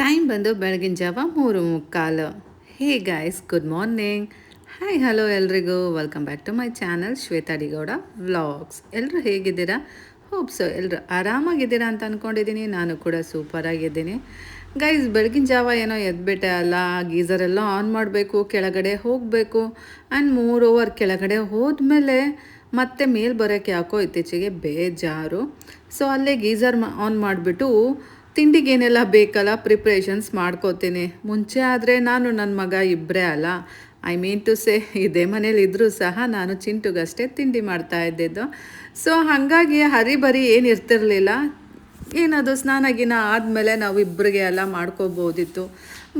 Time ಬಂದು ಬೆಳಗಿನ ಜಾವ 3:45. Hey guys, good morning. Hi hello ಎಲ್ರಿಗೂ, welcome back to my channel Shwetha D Gowda vlogs. ಎಲ್ಲರೂ ಹೇಗಿದ್ದೀರಾ? ಹೋಪ್ ಸೊ ಎಲ್ಲರೂ ಆರಾಮಾಗಿದ್ದೀರಾ ಅಂತ ಅಂದ್ಕೊಂಡಿದ್ದೀನಿ. ನಾನು ಕೂಡ ಸೂಪರಾಗಿದ್ದೀನಿ ಗೈಸ್. ಬೆಳಗಿನ ಜಾವ ಏನೋ ಎದ್ಬಿಟ್ಟೆ ಅಲ್ಲ, ಗೀಸರೆಲ್ಲ ಆನ್ ಮಾಡಬೇಕು, ಕೆಳಗಡೆ ಹೋಗಬೇಕು. ಆ್ಯಂಡ್ 3 ಓವರ್ ಕೆಳಗಡೆ ಹೋದ್ಮೇಲೆ ಮತ್ತೆ ಮೇಲೆ ಬರೋಕ್ಕೆ ಯಾಕೋ ಇತ್ತೀಚೆಗೆ ಬೇಜಾರು. ಸೊ ಅಲ್ಲೇ ಗೀಸರ್ ಆನ್ ಮಾಡಿಬಿಟ್ಟು ತಿಂಡಿಗೇನೆಲ್ಲ ಬೇಕಲ್ಲ ಪ್ರಿಪ್ರೇಷನ್ಸ್ ಮಾಡ್ಕೋತೀನಿ. ಮುಂಚೆ ಆದರೆ ನಾನು ನನ್ನ ಮಗ ಇಬ್ಬರೇ ಅಲ್ಲ, ಐ ಮೀನ್ ಟು ಸೇ ಇದೇ ಮನೇಲಿ ಇದ್ದರೂ ಸಹ ನಾನು ಚಿಂಟುಗಷ್ಟೇ ತಿಂಡಿ ಮಾಡ್ತಾ ಇದ್ದಿದ್ದು. ಸೊ ಹಾಗಾಗಿ ಹರಿಬರಿ ಏನು ಇರ್ತಿರಲಿಲ್ಲ. ಏನದು ಸ್ನಾನ ಗಿನ ಆದಮೇಲೆ ನಾವು ಇಬ್ಬರಿಗೆ ಎಲ್ಲ ಮಾಡ್ಕೋಬೋದಿತ್ತು.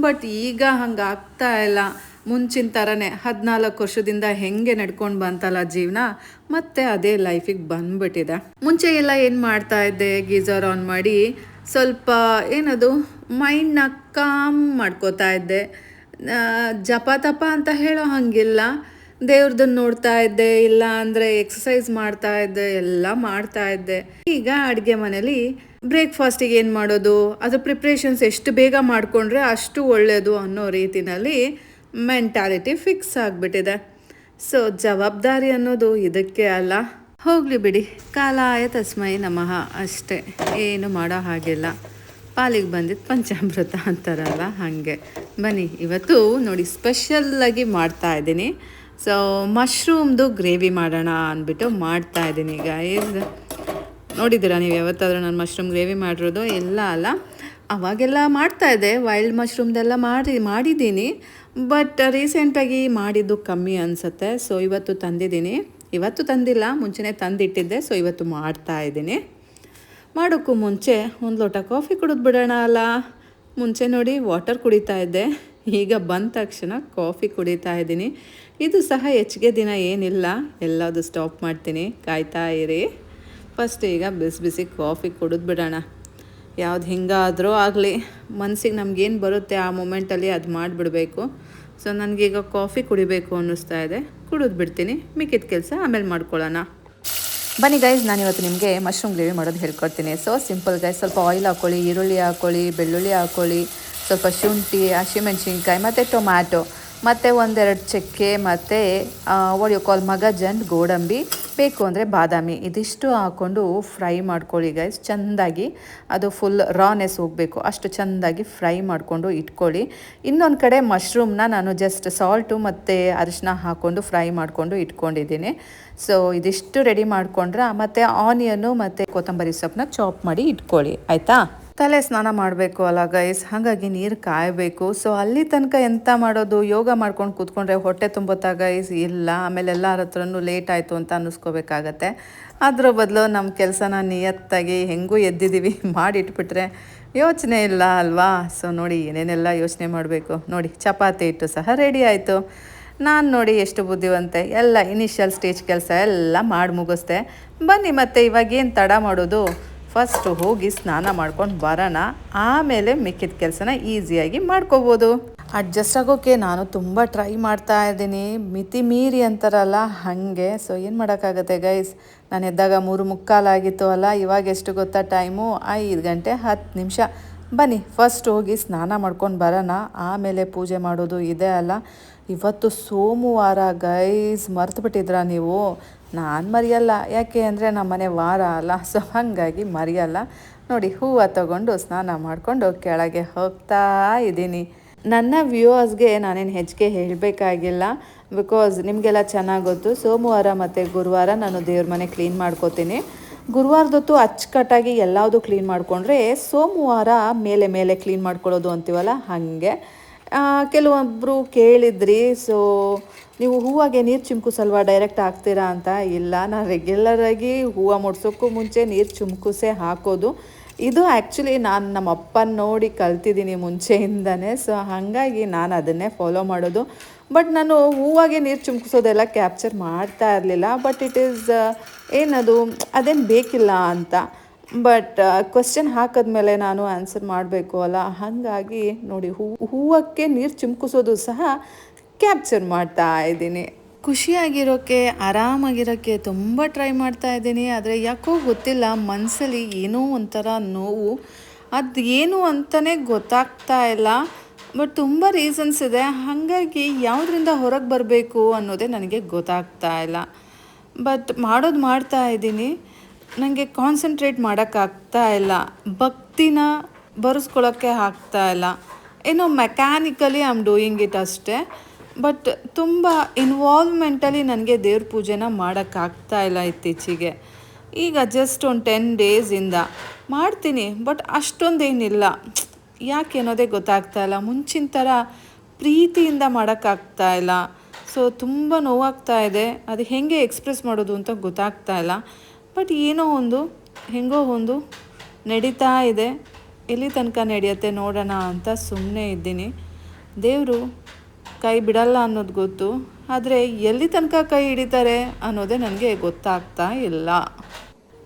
ಬಟ್ ಈಗ ಹಂಗೆ ಆಗ್ತಾ ಇಲ್ಲ. ಮುಂಚಿನ ಥರನೇ 14 ವರ್ಷದಿಂದ ಹೆಂಗೆ ನಡ್ಕೊಂಡು ಬಂತಲ್ಲ ಜೀವನ, ಮತ್ತೆ ಅದೇ ಲೈಫಿಗೆ ಬಂದ್ಬಿಟ್ಟಿದೆ. ಮುಂಚೆ ಎಲ್ಲ ಏನು ಮಾಡ್ತಾ ಇದ್ದೆ, ಗೀಸರ್ ಆನ್ ಮಾಡಿ ಸ್ವಲ್ಪ ಏನದು ಮೈಂಡ್ನ ಕಾಮ್ ಮಾಡ್ಕೋತಾ ಇದ್ದೆ. ಜಪ ತಪ ಅಂತ ಹೇಳೋ ಹಾಗಿಲ್ಲ, ದೇವ್ರದನ್ನು ನೋಡ್ತಾ ಇದ್ದೆ, ಇಲ್ಲ ಅಂದರೆ ಎಕ್ಸಸೈಸ್ ಮಾಡ್ತಾ ಇದ್ದೆ, ಎಲ್ಲ ಮಾಡ್ತಾ ಇದ್ದೆ. ಈಗ ಅಡುಗೆ ಮನೇಲಿ ಬ್ರೇಕ್ಫಾಸ್ಟಿಗೆ ಏನು ಮಾಡೋದು, ಅದು ಪ್ರಿಪ್ರೇಷನ್ಸ್ ಎಷ್ಟು ಬೇಗ ಮಾಡಿಕೊಂಡ್ರೆ ಅಷ್ಟು ಒಳ್ಳೆಯದು ಅನ್ನೋ ರೀತಿಯಲ್ಲಿ ಮೆಂಟಾಲಿಟಿ ಫಿಕ್ಸ್ ಆಗಿಬಿಟ್ಟಿದೆ. ಸೊ ಜವಾಬ್ದಾರಿ ಅನ್ನೋದು ಇದಕ್ಕೆ ಅಲ್ಲ. ಹೋಗಲಿ ಬಿಡಿ, ಕಾಲಾಯ ತಸ್ಮೈ ನಮಃ ಅಷ್ಟೇ, ಏನು ಮಾಡೋ ಹಾಗಿಲ್ಲ. ಪಾಲಿಗೆ ಬಂದಿದ್ದು ಪಂಚಾಮೃತ ಅಂತಾರಲ್ಲ ಹಾಗೆ. ಬನ್ನಿ, ಇವತ್ತು ನೋಡಿ ಸ್ಪೆಷಲ್ಲಾಗಿ ಮಾಡ್ತಾಯಿದ್ದೀನಿ. ಸೊ ಮಶ್ರೂಮ್ದು ಗ್ರೇವಿ ಮಾಡೋಣ ಅಂದ್ಬಿಟ್ಟು ಮಾಡ್ತಾಯಿದ್ದೀನಿ ಗೈಸ್. ನೋಡಿದ್ದೀರಾ ನೀವು ಯಾವತ್ತಾದರೂ ನಾನು ಮಶ್ರೂಮ್ ಗ್ರೇವಿ ಮಾಡಿರೋದು? ಎಲ್ಲ ಅಲ್ಲ, ಅವಾಗೆಲ್ಲ ಮಾಡ್ತಾಯಿದ್ದೆ, ವೈಲ್ಡ್ ಮಶ್ರೂಮ್ದೆಲ್ಲ ಮಾಡಿದ್ದೀನಿ. ಬಟ್ ರೀಸೆಂಟಾಗಿ ಮಾಡಿದ್ದು ಕಮ್ಮಿ ಅನಿಸುತ್ತೆ. ಸೊ ಇವತ್ತು ತಂದಿದ್ದೀನಿ. ಇವತ್ತು ತಂದಿಲ್ಲ, ಮುಂಚೆನೇ ತಂದಿಟ್ಟಿದ್ದೆ. ಸೊ ಇವತ್ತು ಮಾಡ್ತಾಯಿದ್ದೀನಿ. ಮಾಡೋಕ್ಕೂ ಮುಂಚೆ ಒಂದು ಲೋಟ ಕಾಫಿ ಕುಡಿದು ಬಿಡೋಣ ಅಲ್ಲ. ಮುಂಚೆ ನೋಡಿ ವಾಟರ್ ಕುಡಿತಾ ಇದ್ದೆ, ಈಗ ಬಂದ ತಕ್ಷಣ ಕಾಫಿ ಕುಡಿತಾ ಇದ್ದೀನಿ. ಇದು ಸಹ ಹೆಚ್ಚಿಗೆ ದಿನ ಏನಿಲ್ಲ, ಎಲ್ಲದು ಸ್ಟಾಪ್ ಮಾಡ್ತೀನಿ, ಕಾಯ್ತಾ ಇರಿ. ಫಸ್ಟ್ ಈಗ ಬಿಸಿ ಬಿಸಿ ಕಾಫಿ ಕುಡಿದು ಬಿಡೋಣ. ಯಾವ್ದು ಹಿಂಗಾದರೂ ಆಗಲಿ, ಮನಸ್ಸಿಗೆ ನಮಗೇನು ಬರುತ್ತೆ ಆ ಮೂಮೆಂಟಲ್ಲಿ ಅದು ಮಾಡಿಬಿಡಬೇಕು. ಸೊ ನನಗೀಗ ಕಾಫಿ ಕುಡಿಬೇಕು ಅನ್ನಿಸ್ತಾ ಇದೆ, ಕುಡಿದು ಬಿಡ್ತೀನಿ. ಮಿಕ್ಕಿದ ಕೆಲಸ ಆಮೇಲೆ ಮಾಡ್ಕೊಳ್ಳೋಣ. ಬನ್ನಿ ಗೈಸ್, ನಾನಿವತ್ತು ನಿಮಗೆ ಮಶ್ರೂಮ್ ಗ್ರೇವಿ ಮಾಡೋದು ಹೇಳ್ಕೊಡ್ತೀನಿ. ಸೊ ಸಿಂಪಲ್ ಗೈಸ್, ಸ್ವಲ್ಪ ಆಯಿಲ್ ಹಾಕ್ಕೊಳ್ಳಿ, ಈರುಳ್ಳಿ ಹಾಕ್ಕೊಳ್ಳಿ, ಬೆಳ್ಳುಳ್ಳಿ ಹಾಕ್ಕೊಳ್ಳಿ, ಸ್ವಲ್ಪ ಶುಂಠಿ, ಹಸಿಮೆಣ್ಸಿನ್ಕಾಯಿ ಮತ್ತು ಟೊಮ್ಯಾಟೊ, ಮತ್ತು 1-2 ಚಕ್ಕೆ, ಮತ್ತು ವಾಟ್ ಯು ಕಾಲ್ ಮಗಜಂಡ್, ಗೋಡಂಬಿ, ಬೇಕು ಅಂದರೆ ಬಾದಾಮಿ, ಇದಿಷ್ಟು ಹಾಕ್ಕೊಂಡು ಫ್ರೈ ಮಾಡ್ಕೊಳ್ಳಿ ಗೈಸ್. ಚೆಂದಾಗಿ ಅದು ಫುಲ್ ರಾನೆಸ್ ಹೋಗಬೇಕು, ಅಷ್ಟು ಚೆಂದಾಗಿ ಫ್ರೈ ಮಾಡಿಕೊಂಡು ಇಟ್ಕೊಳ್ಳಿ. ಇನ್ನೊಂದು ಕಡೆ ಮಶ್ರೂಮ್ನ ನಾನು ಜಸ್ಟ್ ಸಾಲ್ಟು ಮತ್ತು ಅರಿಶಿನ ಹಾಕ್ಕೊಂಡು ಫ್ರೈ ಮಾಡಿಕೊಂಡು ಇಟ್ಕೊಂಡಿದ್ದೀನಿ. ಸೊ ಇದಿಷ್ಟು ರೆಡಿ ಮಾಡಿಕೊಂಡ್ರೆ ಮತ್ತು ಆನಿಯನ್ನು ಮತ್ತು ಕೊತ್ತಂಬರಿ ಸೊಪ್ಪನ್ನ ಚಾಪ್ ಮಾಡಿ ಇಟ್ಕೊಳ್ಳಿ, ಆಯಿತಾ? ತಲೆ ಸ್ನಾನ ಮಾಡಬೇಕು ಅಲ್ಲ ಗೈಸ್, ಹಾಗಾಗಿ ನೀರು ಕಾಯಬೇಕು. ಸೊ ಅಲ್ಲಿ ತನಕ ಎಂತ ಮಾಡೋದು, ಯೋಗ ಮಾಡ್ಕೊಂಡು ಕೂತ್ಕೊಂಡ್ರೆ ಹೊಟ್ಟೆ ತುಂಬುತ್ತಾ ಗೈಸ್? ಇಲ್ಲ, ಆಮೇಲೆ ಎಲ್ಲರ ಹತ್ರನೂ ಲೇಟ್ ಆಯಿತು ಅಂತ ಅನ್ನಿಸ್ಕೋಬೇಕಾಗತ್ತೆ. ಅದ್ರ ಬದಲು ನಮ್ಮ ಕೆಲಸನ ನಿಯತ್ತಾಗಿ ಹೆಂಗೂ ಎದ್ದಿದ್ದೀವಿ ಮಾಡಿಟ್ಬಿಟ್ರೆ ಯೋಚನೆ ಇಲ್ಲ ಅಲ್ವಾ? ಸೊ ನೋಡಿ ಏನೇನೆಲ್ಲ ಯೋಚನೆ ಮಾಡಬೇಕು. ನೋಡಿ ಚಪಾತಿ ಹಿಟ್ಟು ಸಹ ರೆಡಿ ಆಯಿತು. ನಾನು ನೋಡಿ ಎಷ್ಟು ಬುದ್ಧಿವಂತೆ, ಎಲ್ಲ ಇನಿಷಿಯಲ್ ಸ್ಟೇಜ್ ಕೆಲಸ ಎಲ್ಲ ಮಾಡಿ ಮುಗಿಸ್ದೆ. ಬನ್ನಿ ಮತ್ತೆ ಇವಾಗೇನು ತಡ ಮಾಡೋದು, ಫಸ್ಟು ಹೋಗಿ ಸ್ನಾನ ಮಾಡ್ಕೊಂಡು ಬರೋಣ, ಆಮೇಲೆ ಮಿಕ್ಕಿದ ಕೆಲಸನ ಈಸಿಯಾಗಿ ಮಾಡ್ಕೋಬೋದು. ಅಡ್ಜಸ್ಟ್ ಆಗೋಕ್ಕೆ ನಾನು ತುಂಬ ಟ್ರೈ ಮಾಡ್ತಾ ಇದ್ದೀನಿ, ಮಿತಿ ಮೀರಿ ಅಂತಾರಲ್ಲ ಹಾಗೆ. ಸೊ ಏನು ಮಾಡೋಕ್ಕಾಗತ್ತೆ ಗೈಸ್, ನಾನು ಎದ್ದಾಗ 3:45 ಆಗಿತ್ತು ಅಲ್ಲ, ಇವಾಗ ಎಷ್ಟು ಗೊತ್ತಾ ಟೈಮು? 5 ಗಂಟೆ 10 ನಿಮಿಷ. ಬನ್ನಿ ಫಸ್ಟ್ ಹೋಗಿ ಸ್ನಾನ ಮಾಡ್ಕೊಂಡು ಬರೋಣ, ಆಮೇಲೆ ಪೂಜೆ ಮಾಡೋದು ಇದೆ ಅಲ್ಲ. ಇವತ್ತು ಸೋಮವಾರ ಗೈಸ್, ಮರ್ತುಬಿಟ್ಟಿದ್ರಾ ನೀವು? ನಾನು ಮರೆಯಲ್ಲ, ಯಾಕೆ ಅಂದರೆ ನಮ್ಮನೆ ವಾರ ಅಲ್ಲ, ಸೊ ಹಾಗಾಗಿ ಮರೆಯಲ್ಲ. ನೋಡಿ ಹೂವು ತಗೊಂಡು ಸ್ನಾನ ಮಾಡಿಕೊಂಡು ಕೆಳಗೆ ಹೋಗ್ತಾ ಇದ್ದೀನಿ. ನನ್ನ ವ್ಯೂವರ್ಸ್ಗೆ ನಾನೇನು ಹೆಚ್ಚಿಗೆ ಹೇಳಬೇಕಾಗಿಲ್ಲ, ಬಿಕಾಸ್ ನಿಮಗೆಲ್ಲ ಚೆನ್ನಾಗಿ ಗೊತ್ತು. ಸೋಮವಾರ ಮತ್ತು ಗುರುವಾರ ನಾನು ದೇವ್ರ ಮನೆ ಕ್ಲೀನ್ ಮಾಡ್ಕೋತೀನಿ. ಗುರುವಾರದೊತ್ತು ಅಚ್ಚುಕಟ್ಟಾಗಿ ಎಲ್ಲವುದು ಕ್ಲೀನ್ ಮಾಡಿಕೊಂಡ್ರೆ ಸೋಮವಾರ ಮೇಲೆ ಮೇಲೆ ಕ್ಲೀನ್ ಮಾಡ್ಕೊಳ್ಳೋದು ಅಂತೀವಲ್ಲ ಹಾಗೆ. ಕೆಲವೊಬ್ಬರು ಕೇಳಿದ್ರಿ, ಸೊ ನೀವು ಹೂವಾಗೆ ನೀರು ಚಿಮ್ಕಿಸಲ್ವಾ, ಡೈರೆಕ್ಟ್ ಹಾಕ್ತೀರಾ ಅಂತ. ಇಲ್ಲ, ನಾನು ರೆಗ್ಯುಲರಾಗಿ ಹೂವು ಮುಡ್ಸೋಕ್ಕೂ ಮುಂಚೆ ನೀರು ಚಿಮ್ಕಿಸೇ ಹಾಕೋದು. ಇದು ಆ್ಯಕ್ಚುಲಿ ನಾನು ನಮ್ಮ ಅಪ್ಪನ ನೋಡಿ ಕಲ್ತಿದ್ದೀನಿ ಮುಂಚೆಯಿಂದನೇ. ಸೊ ಹಾಗಾಗಿ ನಾನು ಅದನ್ನೇ ಫಾಲೋ ಮಾಡೋದು. ಬಟ್ ನಾನು ಹೂವಾಗೆ ನೀರು ಚಿಮ್ಕಿಸೋದೆಲ್ಲ ಕ್ಯಾಪ್ಚರ್ ಮಾಡ್ತಾ ಇರಲಿಲ್ಲ. ಬಟ್ ಇಟ್ ಈಸ್ ಏನದು ಅದೇನು ಬೇಕಿಲ್ಲ ಅಂತ. ಬಟ್ ಕ್ವೆಶ್ಚನ್ ಹಾಕಿದ್ಮೇಲೆ ನಾನು ಆನ್ಸರ್ ಮಾಡಬೇಕು ಅಲ್ಲ, ಹಾಗಾಗಿ ನೋಡಿ ಹೂವಕ್ಕೆ ನೀರು ಚಿಮ್ಕಿಸೋದು ಸಹ ಕ್ಯಾಪ್ಚರ್ ಮಾಡ್ತಾ ಇದ್ದೀನಿ. ಖುಷಿಯಾಗಿರೋಕ್ಕೆ, ಆರಾಮಾಗಿರೋಕ್ಕೆ ತುಂಬ ಟ್ರೈ ಮಾಡ್ತಾ ಇದ್ದೀನಿ. ಆದರೆ ಯಾಕೋ ಗೊತ್ತಿಲ್ಲ, ಮನಸ್ಸಲ್ಲಿ ಏನೋ ಒಂಥರ ನೋವು. ಅದು ಏನು ಅಂತಲೇ ಗೊತ್ತಾಗ್ತಾ ಇಲ್ಲ. ಬಟ್ ತುಂಬ ರೀಸನ್ಸ್ ಇದೆ, ಹಾಗಾಗಿ ಯಾವುದರಿಂದ ಹೊರಗೆ ಬರಬೇಕು ಅನ್ನೋದೇ ನನಗೆ ಗೊತ್ತಾಗ್ತಾ ಇಲ್ಲ. ಬಟ್ ಮಾಡೋದು ಮಾಡ್ತಾ ಇದ್ದೀನಿ, ನನಗೆ ಕಾನ್ಸಂಟ್ರೇಟ್ ಮಾಡೋಕ್ಕಾಗ್ತಾ ಇಲ್ಲ, ಭಕ್ತಿನ ಬರೆಸ್ಕೊಳ್ಳೋಕ್ಕೆ ಆಗ್ತಾ ಇಲ್ಲ. ಏನೋ mechanically I am doing it ಅಷ್ಟೇ. ಬಟ್ ತುಂಬ ಇನ್ವಾಲ್ವ್ಮೆಂಟಲಿ ನನಗೆ ದೇವ್ರ ಪೂಜೆನ ಮಾಡೋಕ್ಕಾಗ್ತಾ ಇಲ್ಲ ಇತ್ತೀಚೆಗೆ. ಈಗ ಜಸ್ಟ್ ಒಂದು 10 ಡೇಸಿಂದ ಮಾಡ್ತೀನಿ, ಬಟ್ ಅಷ್ಟೊಂದೇನಿಲ್ಲ. ಯಾಕೆ ಅನ್ನೋದೇ ಗೊತ್ತಾಗ್ತಾ ಇಲ್ಲ. ಮುಂಚಿನ ಥರ ಪ್ರೀತಿಯಿಂದ ಮಾಡೋಕ್ಕಾಗ್ತಾ ಇಲ್ಲ. ಸೊ ತುಂಬ ನೋವಾಗ್ತಾ ಇದೆ. ಅದು ಹೇಗೆ ಎಕ್ಸ್ಪ್ರೆಸ್ ಮಾಡೋದು ಅಂತ ಗೊತ್ತಾಗ್ತಾ ಇಲ್ಲ. ಬಟ್ ಏನೋ ಒಂದು ಹೆಂಗೋ ಒಂದು ನಡೀತಾ ಇದೆ. ಎಲ್ಲಿ ತನಕ ನಡೆಯುತ್ತೆ ನೋಡೋಣ ಅಂತ ಸುಮ್ಮನೆ ಇದ್ದೀನಿ. ದೇವರು ಕೈ ಬಿಡಲ್ಲ ಅನ್ನೋದು ಗೊತ್ತು, ಆದರೆ ಎಲ್ಲಿ ತನಕ ಕೈ ಹಿಡಿತಾರೆ ಅನ್ನೋದೇ ನನಗೆ ಗೊತ್ತಾಗ್ತಾ ಇಲ್ಲ.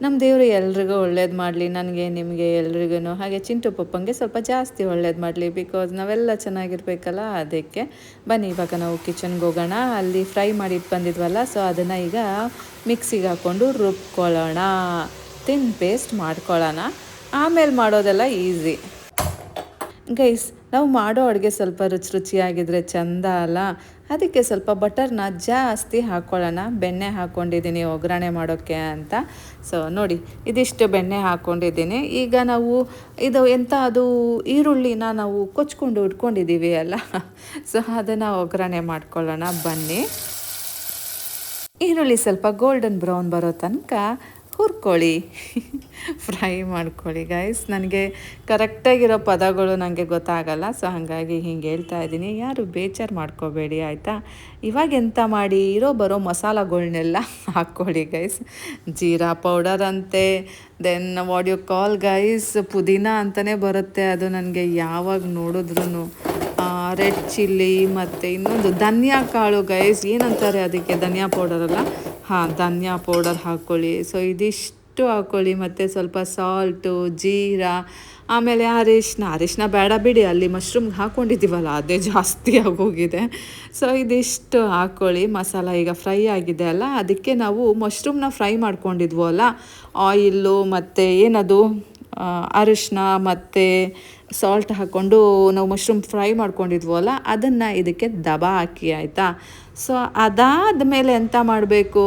ನಮ್ಮ ದೇವರು ಎಲ್ರಿಗೂ ಒಳ್ಳೇದು ಮಾಡಲಿ, ನನಗೆ ನಿಮಗೆ ಎಲ್ರಿಗೂ. ಹಾಗೆ ಚಿಂಟು ಪಪ್ಪಂಗೆ ಸ್ವಲ್ಪ ಜಾಸ್ತಿ ಒಳ್ಳೇದು ಮಾಡಲಿ, ಬಿಕಾಸ್ ನಾವೆಲ್ಲ ಚೆನ್ನಾಗಿರ್ಬೇಕಲ್ಲ. ಅದಕ್ಕೆ ಬನ್ನಿ ಇವಾಗ ನಾವು ಕಿಚನ್ಗೆ ಹೋಗೋಣ. ಅಲ್ಲಿ ಫ್ರೈ ಮಾಡಿಟ್ಟು ಬಂದಿದ್ವಲ್ಲ, ಸೊ ಅದನ್ನು ಈಗ ಮಿಕ್ಸಿಗೆ ಹಾಕ್ಕೊಂಡು ರುಬ್ಕೊಳ್ಳೋಣ, ತಿನ್ ಪೇಸ್ಟ್ ಮಾಡ್ಕೊಳ್ಳೋಣ. ಆಮೇಲೆ ಮಾಡೋದೆಲ್ಲ ಈಸಿ ಗೈಸ್. ನಾವು ಮಾಡೋ ಅಡುಗೆ ಸ್ವಲ್ಪ ರುಚಿಯಾಗಿದ್ದರೆ ಚೆಂದ ಅಲ್ಲ. ಅದಕ್ಕೆ ಸ್ವಲ್ಪ ಬಟರ್ನ ಜಾಸ್ತಿ ಹಾಕ್ಕೊಳ್ಳೋಣ. ಬೆಣ್ಣೆ ಹಾಕ್ಕೊಂಡಿದ್ದೀನಿ ಒಗ್ಗರಣೆ ಮಾಡೋಕ್ಕೆ ಅಂತ. ಸೊ ನೋಡಿ, ಇದಿಷ್ಟು ಬೆಣ್ಣೆ ಹಾಕ್ಕೊಂಡಿದ್ದೀನಿ. ಈಗ ನಾವು ಇದು ಅದು ಈರುಳ್ಳಿನ ನಾವು ಕೊಚ್ಕೊಂಡು ಇಟ್ಕೊಂಡಿದ್ದೀವಿ ಅಲ್ಲ, ಸೊ ಅದನ್ನು ಒಗ್ಗರಣೆ ಮಾಡ್ಕೊಳ್ಳೋಣ ಬನ್ನಿ. ಈರುಳ್ಳಿ ಸ್ವಲ್ಪ ಗೋಲ್ಡನ್ ಬ್ರೌನ್ ಬರೋ ತನಕ ಹುರ್ಕೊಳ್ಳಿ, ಫ್ರೈ ಮಾಡ್ಕೊಳ್ಳಿ ಗೈಸ್. ನನಗೆ ಕರೆಕ್ಟಾಗಿರೋ ಪದಗಳು ನನಗೆ ಗೊತ್ತಾಗಲ್ಲ, ಸೊ ಹಾಗಾಗಿ ಹಿಂಗೆ ಹೇಳ್ತಾ ಇದ್ದೀನಿ. ಯಾರು ಬೇಜಾರು ಮಾಡ್ಕೋಬೇಡಿ ಆಯಿತಾ. ಇವಾಗ ಎಂತ ಮಾಡಿ ಬರೋ ಮಸಾಲಗಳನ್ನೆಲ್ಲ ಹಾಕ್ಕೊಳ್ಳಿ ಗೈಸ್. ಜೀರಾ ಪೌಡರ್ ಅಂತೆ, then what you call guys, ಪುದೀನ ಅಂತಲೇ ಬರುತ್ತೆ ಅದು ನನಗೆ ಯಾವಾಗ ನೋಡಿದ್ರೂ. ರೆಡ್ ಚಿಲ್ಲಿ ಮತ್ತು ಇನ್ನೊಂದು ಧನಿಯಾ ಕಾಳು ಗೈಸ್, ಏನಂತಾರೆ ಅದಕ್ಕೆ, ಧನಿಯಾ ಪೌಡರಲ್ಲ, ಹಾಂ ಧನಿಯಾ ಪೌಡರ್ ಹಾಕ್ಕೊಳ್ಳಿ. ಸೊ ಇದಿಷ್ಟು ಹಾಕ್ಕೊಳ್ಳಿ, ಮತ್ತು ಸ್ವಲ್ಪ ಸಾಲ್ಟು, ಜೀರಾ, ಆಮೇಲೆ ಅರಿಶಿನ ಬೇಡ ಬಿಡಿ, ಅಲ್ಲಿ ಮಶ್ರೂಮ್ಗೆ ಹಾಕ್ಕೊಂಡಿದ್ದೀವಲ್ಲ ಅದೇ ಜಾಸ್ತಿ ಆಗೋಗಿದೆ. ಸೊ ಇದಿಷ್ಟು ಹಾಕ್ಕೊಳ್ಳಿ. ಮಸಾಲ ಈಗ ಫ್ರೈ ಆಗಿದೆ ಅಲ್ಲ, ಅದಕ್ಕೆ ನಾವು ಮಶ್ರೂಮ್ನ ಫ್ರೈ ಮಾಡ್ಕೊಂಡಿದ್ವಲ್ಲ, ಆಯಿಲ್ಲು ಮತ್ತು ಏನದು ಅರಿಶಿನ ಮತ್ತು ಸಾಲ್ಟ್ ಹಾಕ್ಕೊಂಡು ನಾವು ಮಶ್ರೂಮ್ ಫ್ರೈ ಮಾಡ್ಕೊಂಡಿದ್ವಲ್ಲ, ಅದನ್ನು ಇದಕ್ಕೆ ದಬಾ ಹಾಕಿ ಆಯಿತಾ. ಸೊ ಅದಾದ ಮೇಲೆ ಎಂತ ಮಾಡಬೇಕು,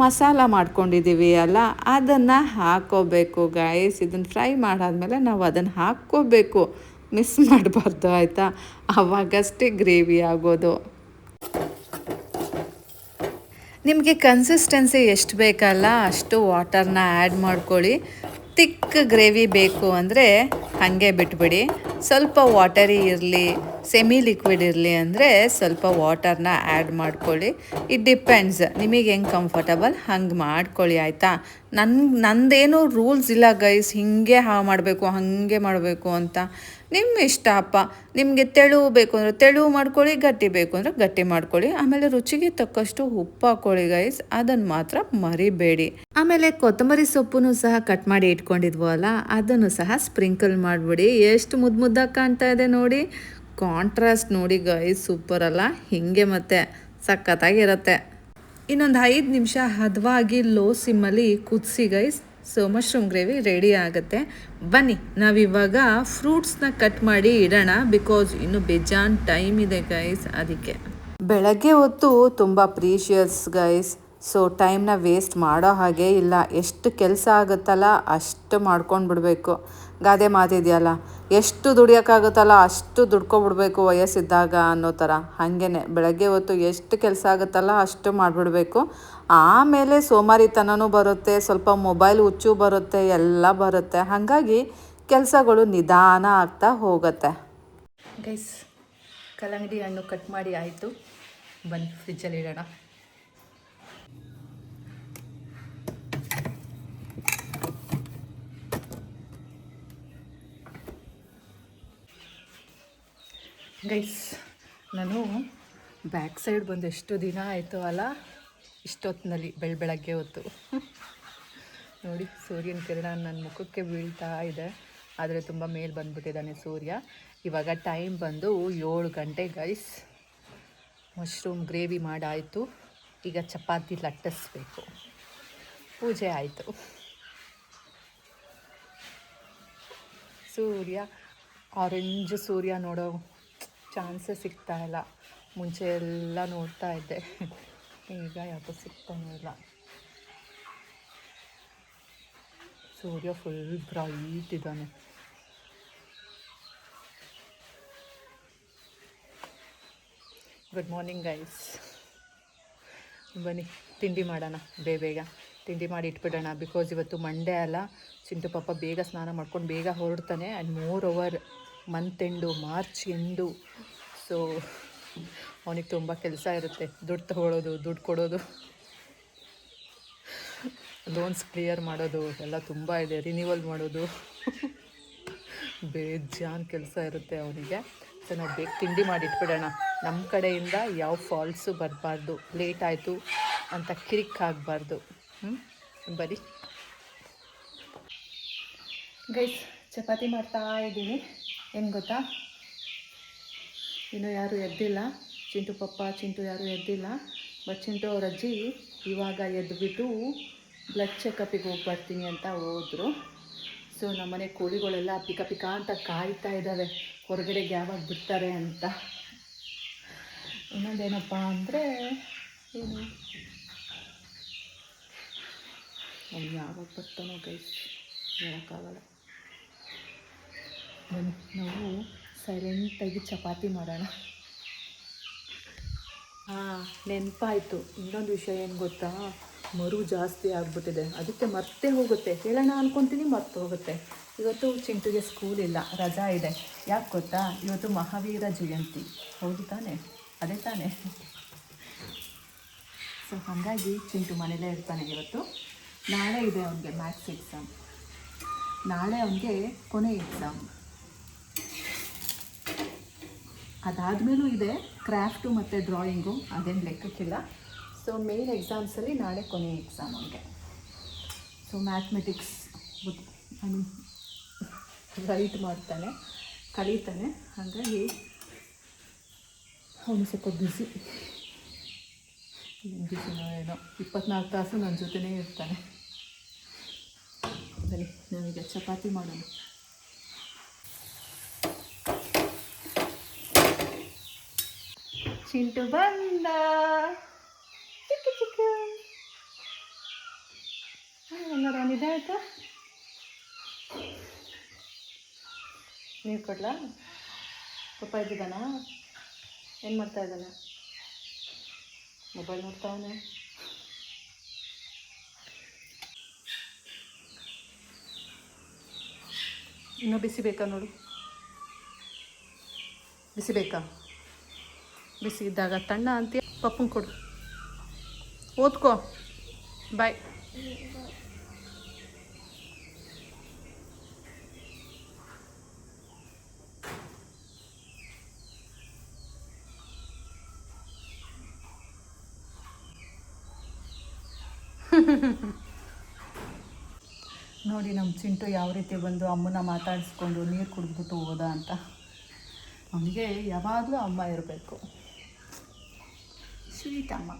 ಮಸಾಲ ಮಾಡ್ಕೊಂಡಿದ್ದೀವಿ ಅಲ್ಲ ಅದನ್ನು ಹಾಕ್ಕೋಬೇಕು ಗೈಸ್. ಇದನ್ನು ಫ್ರೈ ಮಾಡಾದ್ಮೇಲೆ ನಾವು ಅದನ್ನು ಹಾಕ್ಕೋಬೇಕು, ಮಿಸ್ ಮಾಡಬಾರ್ದು ಆಯಿತಾ. ಆವಾಗಷ್ಟೇ ಗ್ರೇವಿ ಆಗೋದು. ನಿಮಗೆ ಕನ್ಸಿಸ್ಟೆನ್ಸಿ ಎಷ್ಟು ಬೇಕಲ್ಲ ಅಷ್ಟು ವಾಟರ್ನ ಆ್ಯಡ್ ಮಾಡ್ಕೊಳ್ಳಿ. ತಿಕ್ ಗ್ರೇವಿ ಬೇಕು ಅಂದರೆ ಹಾಗೆ ಬಿಟ್ಬಿಡಿ. ಸ್ವಲ್ಪ ವಾಟರಿ ಇರಲಿ, ಸೆಮಿ ಲಿಕ್ವಿಡ್ ಇರಲಿ ಅಂದರೆ ಸ್ವಲ್ಪ ವಾಟರ್ನ ಆ್ಯಡ್ ಮಾಡ್ಕೊಳ್ಳಿ. ಇಟ್ ಡಿಪೆಂಡ್ಸ್, ನಿಮಗೆ ಹೆಂಗೆ ಕಂಫರ್ಟಬಲ್ ಹಂಗೆ ಮಾಡ್ಕೊಳ್ಳಿ ಆಯಿತಾ. ನಂದೇನು ರೂಲ್ಸ್ ಇಲ್ಲ ಗೈಸ್, ಹೀಗೆ ಮಾಡಬೇಕು ಹಾಗೆ ಮಾಡಬೇಕು ಅಂತ. ನಿಮ್ಮ ಇಷ್ಟ ಅಪ್ಪ. ನಿಮಗೆ ತೆಳು ಬೇಕು ಅಂದರೆ ತೆಳು ಮಾಡ್ಕೊಳ್ಳಿ, ಗಟ್ಟಿ ಬೇಕು ಅಂದರೆ ಗಟ್ಟಿ ಮಾಡ್ಕೊಳ್ಳಿ. ಆಮೇಲೆ ರುಚಿಗೆ ತಕ್ಕಷ್ಟು ಉಪ್ಪು ಹಾಕ್ಕೊಳ್ಳಿ ಗೈಸ್, ಅದನ್ನು ಮಾತ್ರ ಮರಿಬೇಡಿ. ಆಮೇಲೆ ಕೊತ್ತಂಬರಿ ಸೊಪ್ಪು ಸಹ ಕಟ್ ಮಾಡಿ ಇಟ್ಕೊಂಡಿದ್ವಲ್ಲ, ಅದನ್ನು ಸಹ ಸ್ಪ್ರಿಂಕಲ್ ಮಾಡಿಬಿಡಿ. ಎಷ್ಟು ಮುದ್ದಾಗಿ ಕಾಣ್ತಾ ಇದೆ ನೋಡಿ, ಕಾಂಟ್ರಾಸ್ಟ್ ನೋಡಿ ಗೈಸ್, ಸೂಪರ್ ಅಲ್ಲ. ಹೀಗೆ ಮತ್ತೆ ಸಖತ್ತಾಗಿರುತ್ತೆ. ಇನ್ನೊಂದು 5 ನಿಮಿಷ ಹದವಾಗಿ ಲೋ ಸಿಮ್ಮಲ್ಲಿ ಕುದಿಸಿ guys. So mushroom gravy ready ಆಗುತ್ತೆ. ಬನ್ನಿ ನಾವಿವಾಗ ಫ್ರೂಟ್ಸ್ನ ಕಟ್ ಮಾಡಿ ಇಡೋಣ, ಬಿಕಾಸ್ ಇನ್ನು ಬೇಜಾನ್ ಟೈಮ್ ಇದೆ ಗೈಸ್. ಅದಕ್ಕೆ ಬೆಳಗ್ಗೆ ಹೊತ್ತು ತುಂಬ ಪ್ರೀಷಿಯಸ್ ಗೈಸ್. ಸೊ ಟೈಮ್ನ ವೇಸ್ಟ್ ಮಾಡೋ ಹಾಗೆ ಇಲ್ಲ. ಎಷ್ಟು ಕೆಲಸ ಆಗುತ್ತಲ್ಲ ಅಷ್ಟು ಮಾಡ್ಕೊಂಡು ಬಿಡಬೇಕು. ಗಾದೆ ಮಾತಿದೆಯಲ್ಲ, ಎಷ್ಟು ದುಡಿಯೋಕ್ಕಾಗುತ್ತಲ್ಲ ಅಷ್ಟು ದುಡ್ಕೊಬಿಡ್ಬೇಕು ವಯಸ್ಸಿದ್ದಾಗ ಅನ್ನೋ ಥರ. ಹಾಗೇ ಬೆಳಗ್ಗೆ ಹೊತ್ತು ಎಷ್ಟು ಕೆಲಸ ಆಗುತ್ತಲ್ಲ ಅಷ್ಟು ಮಾಡಿಬಿಡ್ಬೇಕು. ಆಮೇಲೆ ಸೋಮಾರಿತನವೂ ಬರುತ್ತೆ, ಸ್ವಲ್ಪ ಮೊಬೈಲ್ ಹುಚ್ಚು ಬರುತ್ತೆ, ಎಲ್ಲ ಬರುತ್ತೆ. ಹಾಗಾಗಿ ಕೆಲಸಗಳು ನಿಧಾನ ಆಗ್ತಾ ಹೋಗುತ್ತೆ ಗೈಸ್. ಕಲ್ಲಂಗಡಿ ಹಣ್ಣು ಕಟ್ ಮಾಡಿ ಆಯಿತು, ಬನ್ನಿ ಫ್ರಿಜ್ಜಲ್ಲಿ ಇಡೋಣ. ಗೈಸ್ ನಾನು ಬ್ಯಾಕ್ ಸೈಡ್ ಬಂದು ಎಷ್ಟು ದಿನ ಆಯಿತು ಅಲ್ಲ, ಇಷ್ಟೊತ್ತಿನಲ್ಲಿ ಬೆಳಗ್ಗೆ ಹೊತ್ತು ನೋಡಿ ಸೂರ್ಯನ ಕಿರಣ ನನ್ನ ಮುಖಕ್ಕೆ ಬೀಳ್ತಾ ಇದೆ. ಆದರೆ ತುಂಬ ಮೇಲೆ ಬಂದುಬಿಟ್ಟಿದ್ದಾನೆ ಸೂರ್ಯ. ಇವಾಗ ಟೈಮ್ ಬಂದು 7 ಗಂಟೆ ಗೈಸ್. ಮಶ್ರೂಮ್ ಗ್ರೇವಿ ಮಾಡಾಯಿತು, ಈಗ ಚಪಾತಿ ಲಟ್ಟಿಸ್ಬೇಕು. ಪೂಜೆ ಆಯಿತು. ಸೂರ್ಯ ಆರೆಂಜ್ ಸೂರ್ಯ ನೋಡೋ ಚಾನ್ಸೇ ಸಿಗ್ತಾ ಇಲ್ಲ. ಮುಂಚೆ ಎಲ್ಲ ನೋಡ್ತಾ ಇದ್ದೆ, ಈಗ ಯಾಕೋ ಸಿಗ್ತಾನೆ ಇಲ್ಲ. ಸೂರ್ಯ ಫುಲ್ ಬ್ರೈಟ್ ಇದ್ದಾನೆ. Good morning guys. ಬನ್ನಿ ತಿಂಡಿ ಮಾಡೋಣ, ಬೇಗ ತಿಂಡಿ ಮಾಡಿ ಇಟ್ಬಿಡೋಣ. ಬಿಕಾಸ್ ಇವತ್ತು ಮಂಡೇ ಅಲ್ಲ, ಚಿಂಟು ಪಾಪ ಬೇಗ ಸ್ನಾನ ಮಾಡ್ಕೊಂಡು ಬೇಗ ಹೊರಡ್ತಾನೆ. And 4 hour month end, March end. So ಅವನಿಗೆ ತುಂಬ ಕೆಲಸ ಇರುತ್ತೆ. ದುಡ್ಡು ತಗೊಳ್ಳೋದು, ದುಡ್ಡು ಕೊಡೋದು, ಲೋನ್ಸ್ ಕ್ಲಿಯರ್ ಮಾಡೋದು ಎಲ್ಲ ತುಂಬ ಇದೆ. ರಿನ್ಯೂವಲ್ ಮಾಡೋದು, ಬೇಜಾನ್ ಕೆಲಸ ಇರುತ್ತೆ ಅವನಿಗೆ. ಸೊ ನಾವು ಬೇಗ ತಿಂಡಿ ಮಾಡಿ ಇಟ್ಬಿಡೋಣ. ನಮ್ಮ ಕಡೆಯಿಂದ ಯಾವ ಫಾಲ್ಸು ಬರಬಾರ್ದು, ಲೇಟ್ ಆಯಿತು ಅಂತ ಕಿರಿಕ್ ಆಗಬಾರ್ದು. ಬರೀ ಗೈಸ್, ಚಪಾತಿ ಮಾಡ್ತಾ ಇದ್ದೀನಿ. ಏನು ಗೊತ್ತಾ, ಇನ್ನೂ ಯಾರೂ ಎದ್ದಿಲ್ಲ. ಚಿಂಟು ಯಾರೂ ಎದ್ದಿಲ್ಲ. ಬಟ್ ಚಿಂಟು ಅವ್ರ ಅಜ್ಜಿ ಇವಾಗ ಎದ್ದುಬಿಟ್ಟು ಬ್ಲಡ್ ಚೆಕಪ್ಪಿಗೆ ಹೋಗಿ ಬರ್ತೀನಿ ಅಂತ ಹೋದರು. ಸೊ ನಮ್ಮನೆ ಕೋಳಿಗಳೆಲ್ಲ ಪಿಕ ಅಂತ ಕಾಯ್ತಾ ಇದ್ದಾವೆ ಹೊರಗಡೆಗೆ ಯಾವಾಗ ಬಿಡ್ತಾರೆ ಅಂತ. ಇನ್ನೊಂದೇನಪ್ಪ ಅಂದರೆ, ಏನು ಅವ್ನು ಯಾವಾಗ ಬರ್ತಾನೋ ಗೈಸ್, ಹೇಳೋಕ್ಕಾಗಲ್ಲ. ನಾವು ಸೈಲೆಂಟಾಗಿ ಚಪಾತಿ ಮಾಡೋಣ. ನೆನಪಾಯಿತು, ಇನ್ನೊಂದು ವಿಷಯ ಏನು ಗೊತ್ತಾ, ಮರು ಜಾಸ್ತಿ ಆಗಿಬಿಟ್ಟಿದೆ. ಅದಕ್ಕೆ ಮರ್ತೇ ಹೋಗುತ್ತೆ, ಹೇಳೋಣ ಅಂದ್ಕೊತೀನಿ, ಮರ್ತು ಹೋಗುತ್ತೆ. ಇವತ್ತು ಚಿಂಟುಗೆ ಸ್ಕೂಲ್ ಇಲ್ಲ, ರಜಾ ಇದೆ. ಯಾಕೆ ಗೊತ್ತಾ, ಇವತ್ತು ಮಹಾವೀರ ಜಯಂತಿ. ಹೌದು ತಾನೇ, ಅದೇ ತಾನೇ. ಸೊ ಹಾಗಾಗಿ ಚಿಂಟು ಮನೇಲೇ ಇರ್ತಾನೆ ಇವತ್ತು. ನಾಳೆ ಇದೆ ಅವನಿಗೆ ಮ್ಯಾಥ್ಸ್ ಎಕ್ಸಾಮ್. ನಾಳೆ ಅವನಿಗೆ ಕೊನೆ ಎಕ್ಸಾಮ್. ಅದಾದಮೇಲೂ ಇದೆ ಕ್ರಾಫ್ಟು ಮತ್ತು ಡ್ರಾಯಿಂಗು, ಅದೇನು ಲೆಕ್ಕಕ್ಕಿಲ್ಲ. ಸೊ ಮೇನ್ ಎಕ್ಸಾಮ್ಸಲ್ಲಿ ನಾಳೆ ಕೊನೆ ಎಕ್ಸಾಮ್ ಅವನಿಗೆ. ಸೊ ಮ್ಯಾಥಮೆಟಿಕ್ಸ್ ರೈಟ್ ಮಾಡ್ತಾನೆ, ಕಲಿತಾನೆ. ಹಾಗಾಗಿ ಅವನು ಸ್ವಲ್ಪ ಬ್ಯುಸಿ. ಬ್ಯುಸಿನೋ ಏನೋ, 24 ತಾಸು ನನ್ನ ಜೊತೆನೇ ಇರ್ತಾನೆ. ಬನ್ನಿ ನಾವೀಗ ಚಪಾತಿ ಮಾಡೋಣ. ಚಿಂಟು ಬಂದ, ಚಿಕ್ಕ ಹಂಗಾರೆ ಅವನಿದೆ ಆಯಿತಾ. ನೀರು ಕೊಡ್ಲಾ? ಪಪ್ಪ ಇದ್ದಿದ್ದಾನಾ? ಏನು ಮಾಡ್ತಾ ಇದ್ದಾನೆ? ಮೊಬೈಲ್ ನೋಡ್ತಾವನೆ. ಇನ್ನೂ ಬಿಸಿ ಬೇಕಾ ನೋಡು, ಬಿಸಿ ಬೇಕಾ? ಬಿಸಿ ಇದ್ದಾಗ ತಣ್ಣ ಅಂತೀಯ. ಪಪ್ಪಂಗೆ ಕೊಡು, ಓದ್ಕೋ. ಬಾಯ್. ನೋಡಿ ನಮ್ಮ ಚಿಂಟು ಯಾವ ರೀತಿ ಬಂದು ಅಮ್ಮನ ಮಾತಾಡಿಸ್ಕೊಂಡು ನೀರು ಕುಡಿದ್ಬಿಟ್ಟು ಹೋದ ಅಂತ. ಅವನಿಗೆ ಯಾವಾಗಲೂ ಅಮ್ಮ ಇರಬೇಕು, ಸ್ವೀಟ್ ಅಮ್ಮ.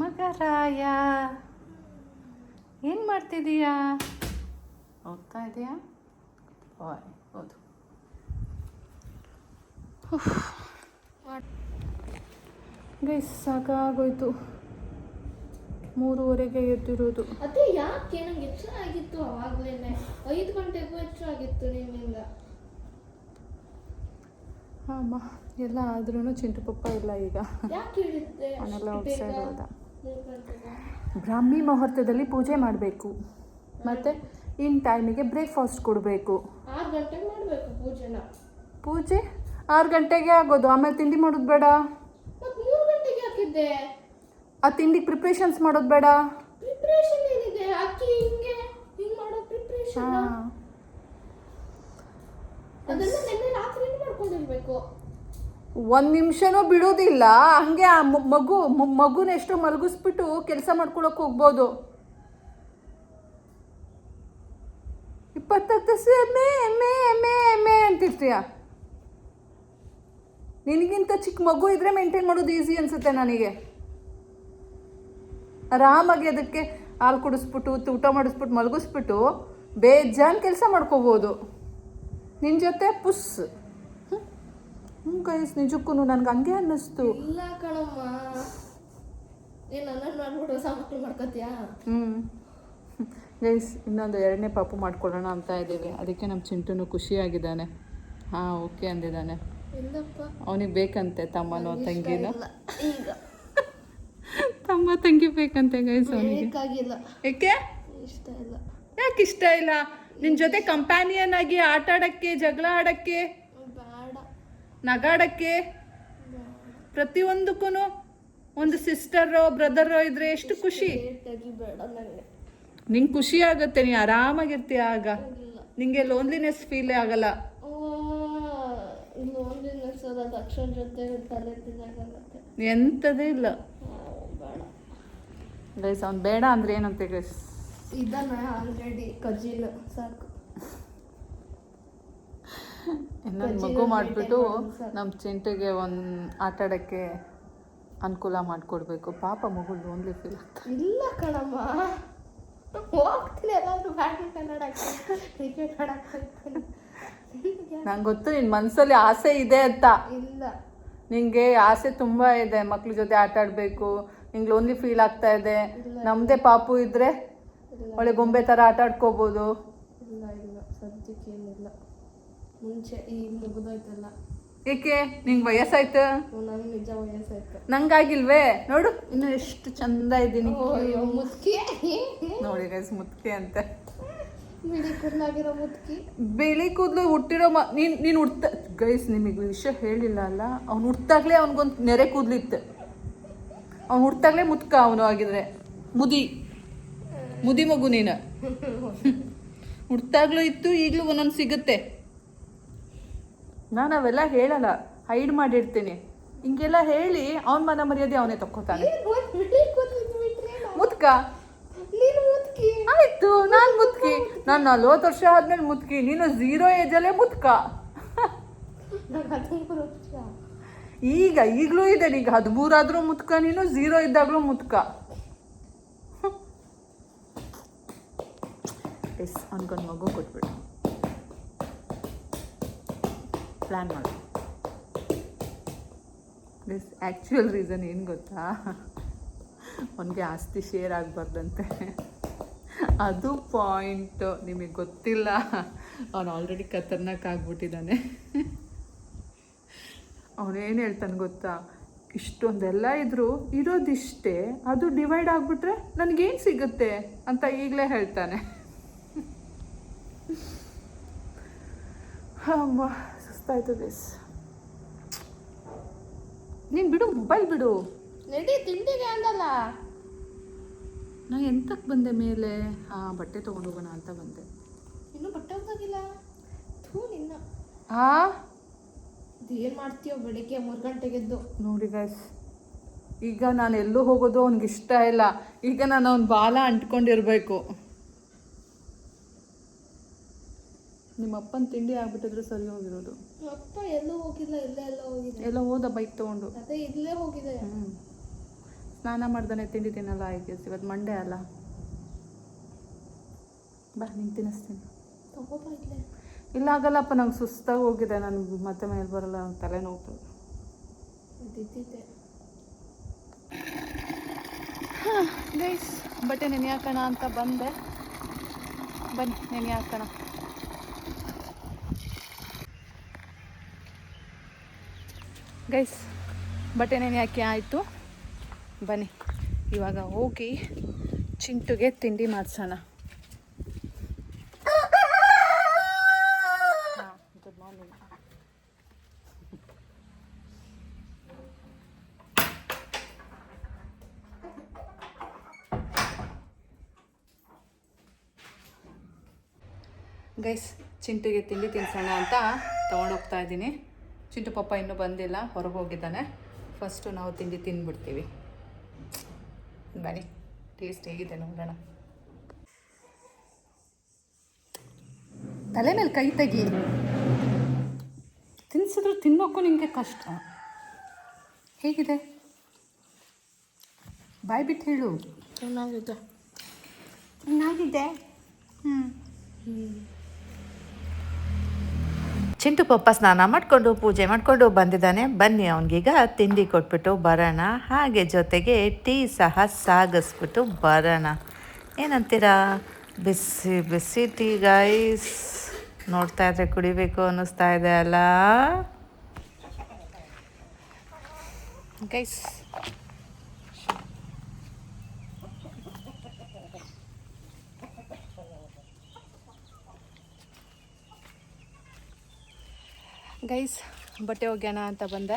ಮಗರಾಯ, ಏನು ಮಾಡ್ತಿದ್ದೀಯಾ? ಓದ್ತಾ ಇದೆಯಾ? ಹೌದು. ಗೈಸ್ ಸಾಕಾಗೋಯ್ತು, 3:30ಗೆ ಎದ್ದಿರೋದು. ಅದೇ ಯಾಕೆ ನಂಗೆ ಎಚ್ಚರ ಆಗಿತ್ತು ಅವಾಗಲೇ, 5 ಗಂಟೆಗೂ ಎಚ್ಚರ ಆಗಿತ್ತು ನಿಮ್ಮಿಂದ. ಅಮ್ಮ ಎಲ್ಲ ಆದ್ರೂ ಚಿಂಟು ಪಪ್ಪ ಇಲ್ಲ ಈಗ. ಯಾಕೆ ಹೇಳಿದ್ದೆ ಅವನೆಲ್ಲ ಔಟ್ಸೈಡ್ ಹೋದ. ಬ್ರಾಹ್ಮಿ ಮುಹೂರ್ತದಲ್ಲಿ ಪೂಜೆ ಮಾಡಬೇಕು, ಮತ್ತು ಇನ್ ಟೈಮಿಗೆ ಬ್ರೇಕ್ಫಾಸ್ಟ್ ಕೊಡಬೇಕು. 6 ಗಂಟೆಗೆ ಮಾಡಬೇಕು ಪೂಜೆನ. ಪೂಜೆ 6 ಗಂಟೆಗೆ ಆಗೋದು, ಆಮೇಲೆ ತಿಂಡಿ ಮಾಡೋದು ಬೇಡ. ಮತ್ತೆ 3 ಗಂಟೆಗೆ ಹಾಕಿದ್ದೆ. ಆ ತಿಂಡಿಗೆ ಪ್ರಿಪ್ರೇಷನ್ಸ್ ಮಾಡೋದು ಬೇಡ. ಪ್ರಿಪ್ರೇಷನ್ ಏನಿದೆ, ಅಕ್ಕಿ ಹಿಂಗೆ ಮಾಡೋ ಪ್ರಿಪ್ರೇಷನ್. ಅದನ್ನ ನೆನ್ನೆ ರಾತ್ರಿನೇ ಮಾಡ್ಕೊಂಡಿರ್ಬೇಕು. ಒಂದು ನಿಮಿಷನೂ ಬಿಡೋದಿಲ್ಲ. ಹಂಗೆ ಆ ಮಗುನ ಎಷ್ಟೋ ಮಲಗಿಸ್ಬಿಟ್ಟು ಕೆಲಸ ಮಾಡ್ಕೊಳಕ್ಕೆ ಹೋಗ್ಬೋದು. 20 ಮೇ ಮೇ ಮೇ ಮೇ ಅಂತಿರ್ತೀಯ. ನಿನಗಿಂತ ಚಿಕ್ಕ ಮಗು ಇದ್ರೆ ಮೇಂಟೈನ್ ಮಾಡೋದು ಈಸಿ ಅನ್ಸುತ್ತೆ ನನಗೆ. ಆರಾಮಾಗಿ ಅದಕ್ಕೆ ಹಾಲು ಕುಡಿಸ್ಬಿಟ್ಟು ಊಟ ಮಾಡಿಸ್ಬಿಟ್ಟು ಮಲಗಿಸ್ಬಿಟ್ಟು ಬೇಜಾನ್ ಕೆಲಸ ಮಾಡ್ಕೋಬೋದು. ನಿನ್ನ ಜೊತೆ ಪುಸ್. ಗೈಸ್ ನಿಜಕ್ಕೂ ನನಗೆ ಹಂಗೆ ಅನ್ನಿಸ್ತು. ಇಲ್ಲ ಕಣಮ್ಮ, ನೀನು ನನ್ನ ಮಾಡ್ಬಿಟ್ಟು ಹೊಸ ಮಕ್ಕಳು ಮಾಡ್ಕೋತೀಯಾ? ಗೈಸ್ ಇನ್ನೊಂದು 2ನೇ ಪಾಪು ಮಾಡ್ಕೊಳ್ಳೋಣ ಅಂತ ಇದ್ದೀವಿ. ಅದಕ್ಕೆ ನಮ್ಮ ಚಿಂಟುನು ಖುಷಿಯಾಗಿದ್ದಾನೆ. ಹಾಂ ಓಕೆ ಅಂದಿದ್ದಾನೆ. ಇಲ್ಲಪ್ಪ, ಅವನಿಗೆ ಬೇಕಂತೆ ತಮ್ಮನೋ ತಂಗಿನೋ. ಈಗ ತಮ್ಮ ತಂಗಿ ಬೇಕಂತೆ ಗೈಸ್ ಅವನಿಗೆ. ಬೇಕಾಗಿಲ್ಲ. ಏಕೆ ಇಷ್ಟ ಇಲ್ಲ? ಯಾಕೆ ಇಷ್ಟ ಇಲ್ಲ? ನಿನ್ನ ಜೊತೆ ಕಂಪ್ಯಾನಿಯನ್ ಆಗಿ ಆಟ ಆಡೋಕ್ಕೆ, ಜಗಳ ಆಡೋಕ್ಕೆ, ಬೇಡ. ನಗಾಡೋಕ್ಕೆ, ಪ್ರತಿಯೊಂದಕ್ಕೂ ಒಂದು ಸಿಸ್ಟರೋ ಬ್ರದರೋ ಇದ್ರೆ ಎಷ್ಟು ಖುಷಿ. ಬೇಕಾಗಿ ಬೇಡ ನನಗೆ. ನಿಂಗೆ ಖುಷಿ ಆಗುತ್ತೆ, ನೀ ಆರಾಮಾಗಿರ್ತೀಯ. ಆಗ ಇಲ್ಲ, ನಿಂಗೆ ಲೋನ್ಲಿನೆಸ್ ಫೀಲೇ ಆಗಲ್ಲ. ಲೋನ್ಲಿನೆಸ್ ಅದು ಅಕ್ಷರ ಜೊತೆ ತಲೆ ತಿನ್ನಾಗತ್ತೆ. ಎಂಥದೇ ಇಲ್ಲ ಬೇಡ ಗೈಸ್. ಅವ್ನು ಬೇಡ ಅಂದ್ರೆ ಏನಂತೆ ಗೈಸ್? ಇದನ್ನ ಆಲ್ರೆಡಿ ಕಜಿಲ್ ಸಾಕು. ಇನ್ನೊಂದು ಮಗು ಮಾಡಿಬಿಟ್ಟು ನಮ್ಮ ಚಿಂಟಿಗೆ ಒಂದು ಆಟ ಆಡೋಕ್ಕೆ ಅನುಕೂಲ ಮಾಡಿಕೊಡ್ಬೇಕು. ಪಾಪ ಮಗು ಲೋನ್ಲಿ ಫೀಲ್ ಆಗ್ತದೆ. ಇಲ್ಲ ಕಣಮ್ಮ, ಹೋಗ್ತೀನಿ ಎಲ್ಲಾದ್ರೂ ಬ್ಯಾಡ್ಮಿಂಟನ್ ಆಡಕ್ಕೆ, ಕ್ರಿಕೆಟ್ ಆಡಕ್ಕೆ. ನಂಗೆ ಗೊತ್ತು ನಿನ್ನ ಮನಸ್ಸಲ್ಲಿ ಆಸೆ ಇದೆ ಅಂತ. ಇಲ್ಲ, ನಿಂಗೆ ಆಸೆ ತುಂಬ ಇದೆ, ಮಕ್ಳ ಜೊತೆ ಆಟ ಆಡಬೇಕು. ನಿಂಗೆ ಲೋನ್ಲಿ ಫೀಲ್ ಆಗ್ತಾ ಇದೆ. ನಮ್ಮದೇ ಪಾಪು ಇದ್ದರೆ ಒಳ್ಳೆ ಗೊಂಬೆ ಥರ ಆಟ ಆಡ್ಕೋಬೋದು. ಇಲ್ಲ ಇಲ್ಲ, ಸದ್ಯಕ್ಕೆ ಏನಿಲ್ಲ. ಮುಂಚೆ ಈಗ ಮುಗಿದೋಯ್ತಲ್ಲ. ಏಕೆ ನಿಂಗೆ ವಯಸ್ಸಾಯ್ತು? ನನಗೆ ನಿಜ ವಯಸ್ಸಾಯ್ತು. ನಂಗಾಗಿಲ್ವೇ? ನೋಡು ಇನ್ನು ಎಷ್ಟು ಚಂದ ಇದ್ದೀನಿ. ಮುದ್ಕಿ ನೋಡಿ ಗೈಸ್, ಮುದ್ಕೆ ಅಂತೆ. ಬಿಳಿ ಕೂದಲಾಗಿರೋ ಮುದ್ಕಿ. ಬಿಳಿ ಕೂದಲು ಹುಟ್ಟಿರೋ ನೀನು ಹುಡ್ತ ಗೈಸ್, ನಿಮಗೆ ವಿಷಯ ಹೇಳಿಲ್ಲ ಅಲ್ಲ. ಅವ್ನು ಹುಟ್ಟಾಗ್ಲೇ ಅವ್ನಿಗೊಂದು ನೆರೆ ಕೂದಲಿತ್ತು. ಅವ್ನು ಹುಟ್ಟಾಗ್ಲೇ ಮುದ್ಕ ಅವನು ಆಗಿದ್ರೆ ಮುದಿ ಮಗು ನೀನು. ಹುಟ್ಟಾಗ್ಲೂ ಇತ್ತು, ಈಗಲೂ ಒಂದೊಂದು ಸಿಗುತ್ತೆ. ನಾನು ಅವೆಲ್ಲ ಹೇಳಲ್ಲ, ಹೈಡ್ ಮಾಡಿರ್ತೀನಿ. ಹಿಂಗೆಲ್ಲ ಹೇಳಿ ಅವನ ಮನ ಮರ್ಯಾದೆ ಅವನೇ ತಕ್ಕೋತಾನೆ. ಮುದ್ಕ ಆಯ್ತು, ನಾನು ಮುದ್ಕಿ. ನಾನು 40 ವರ್ಷ ಆದ್ಮೇಲೆ ಮುದ್ಕಿ. ನೀನು 0 ಏಜಲ್ಲೇ ಮುದ್ಕ. ಈಗಲೂ ಇದೆ. ಈಗ 13 ಆದ್ರೂ ಮುದ್ಕ, ನೀನು 0 ಇದ್ದಾಗಲೂ ಮುದ್ಕ. ಎಸ್, ಅನ್ಕೊಂಡು ಮಗು ಕೊಟ್ಬಿಡು. ಪ್ಲ್ಯಾನ್ ಮಾಡು. ಎಸ್, ಆ್ಯಕ್ಚುಯಲ್ ರೀಸನ್ ಏನು ಗೊತ್ತಾ? ಅವನಿಗೆ ಆಸ್ತಿ ಶೇರ್ ಆಗಬಾರ್ದಂತೆ. ಅದು ಪಾಯಿಂಟು. ನಿಮಗೆ ಗೊತ್ತಿಲ್ಲ, ಅವನು ಆಲ್ರೆಡಿ ಖತರ್ನಾಕ್ ಆಗ್ಬಿಟ್ಟಿದ್ದಾನೆ. ಅವನೇನು ಹೇಳ್ತಾನೆ ಗೊತ್ತಾ? ಇಷ್ಟೊಂದೆಲ್ಲ ಇದ್ದರೂ ಇರೋದಿಷ್ಟೇ, ಅದು ಡಿವೈಡ್ ಆಗಿಬಿಟ್ರೆ ನನಗೇನು ಸಿಗುತ್ತೆ ಅಂತ ಈಗಲೇ ಹೇಳ್ತಾನೆ. ಅಮ್ಮ ಸುಸ್ತಾಯ್ತು ಗೈಸ್. ನೀನು ಬಿಡು, ಮೊಬೈಲ್ ಬಿಡು. ನಡಿ, ತಿಂಡಿಗೆ ಅಂದಲ್ಲ. ನಾ ಎಂತಕ್ಕೆ ಬಂದೆ ಮೇಲೆ? ಹಾಂ, ಬಟ್ಟೆ ತೊಗೊಂಡು ಹೋಗೋಣ ಅಂತ ಬಂದೆ. ಇನ್ನೂ ಬಟ್ಟೆ ಹೋಗಿಲ್ಲ. ಥೂ ನಿನ್ನ. ಏನು ಮಾಡ್ತೀಯೋ ಬೆಳಿಗ್ಗೆ 3 ಗಂಟೆಗೆದ್ದು? ನೋಡಿ ಗೈಸ್, ಈಗ ನಾನು ಎಲ್ಲೂ ಹೋಗೋದು ಅವ್ನಿಗೆ ಇಷ್ಟ ಇಲ್ಲ. ಈಗ ನಾನು ಅವ್ನ ಬಾಲ ಅಂಟ್ಕೊಂಡಿರ್ಬೇಕು. ನಿಮ್ಮ ಅಪ್ಪನ ತಿಂಡಿ ಆಗ್ಬಿಟ್ಟಿದ್ರೆ ಸರಿ ಹೋಗಿರೋದು. ಅಪ್ಪ ಎಲ್ಲೂ ಹೋಗಿಲ್ಲ, ಇಲ್ಲೇ ಎಲ್ಲ ಹೋಗಿದೆ. ಎಲ್ಲ ಹೋದ ಬೈಕ್ ತೊಗೊಂಡು. ಅದೇ ಇಲ್ಲೇ ಹೋಗಿದೆ. ಸ್ನಾನ ಮಾಡ್ದಾನೆ ತಿಂಡಿ ತಿನ್ನಲ್ಲ. ಆಯ್ತು, ಇವತ್ತು ಮಂಡೇ ಅಲ್ಲ. ಬಾ, ನಿಂಗೆ ತಿನ್ನಿಸ್ತೀನಿ. ತಗೋಬ ಇಲ್ಲೇ. ಇಲ್ಲ ಆಗಲ್ಲಪ್ಪ, ನಂಗೆ ಸುಸ್ತಾಗಿ ಹೋಗಿದೆ. ನಾನು ಮತ್ತೆ ಮೇಲೆ ಬರಲ್ಲ, ನಂಗೆ ತಲೆನೋವು. ಇದ್ದಿದ್ದೆ. ಗೈಸ್, ಬಟ್ಟೆ ನೆನೆ ಹಾಕೋಣ ಅಂತ ಬಂದೆ. ಬನ್ನಿ ನೆನೆ ಹಾಕೋಣ. ಗೈಸ್, ಬಟ್ಟೆ ನೆನೆ ಹಾಕಿ ಆಯಿತು. ಬನ್ನಿ ಇವಾಗ ಹೋಗಿ ಚಿಂಟುಗೆ ತಿಂಡಿ ಮಾಡಿಸೋಣ. Good morning. ಗೈಸ್, ಚಿಂಟುಗೆ ತಿಂಡಿ ತಿನ್ಸೋಣ ಅಂತ ತೊಗೊಂಡೋಗ್ತಾ ಇದ್ದೀನಿ. ಚಿಂಟು ಪಪ್ಪ ಇನ್ನೂ ಬಂದಿಲ್ಲ, ಹೊರಗೆ ಹೋಗಿದ್ದಾನೆ. ಫಸ್ಟು ನಾವು ತಿಂಡಿ ತಿಂದ್ಬಿಡ್ತೀವಿ. ಬನ್ನಿ, ಟೇಸ್ಟ್ ಹೇಗಿದೆ ನೋಡೋಣ. ತಲೆ ಮೇಲೆ ಕೈ ತೆಗಿ. ತಿನ್ಸಿದ್ರು ತಿನ್ನೋಕ್ಕೂ ನಿಮಗೆ ಕಷ್ಟ. ಹೇಗಿದೆ? ಬಾಯ್ ಬಿಟ್ಟು ಹೇಳು. ಚೆನ್ನಾಗಿದೆ. ಚಿಂಟು ಪಪ್ಪ ಸ್ನಾನ ಮಾಡಿಕೊಂಡು ಪೂಜೆ ಮಾಡಿಕೊಂಡು ಬಂದಿದ್ದಾನೆ. ಬನ್ನಿ ಅವನಿಗೀಗ ತಿಂಡಿ ಕೊಟ್ಬಿಟ್ಟು ಬರೋಣ. ಹಾಗೆ ಜೊತೆಗೆ ಟೀ ಸಹ ಸಾಗಿಸ್ಬಿಟ್ಟು ಬರೋಣ. ಏನಂತೀರಾ? ಬಿಸಿ ಬಿಸಿ ಟೀ ಗೈಸ್. ನೋಡ್ತಾ ಇದ್ರೆ ಕುಡಿಬೇಕು ಅನ್ನಿಸ್ತಾ ಇದೆ ಅಲ್ಲ ಗೈಸ್? ಗೈಸ್, ಬಟ್ಟೆ ಒಗ್ಯೋಣ ಅಂತ ಬಂದೆ.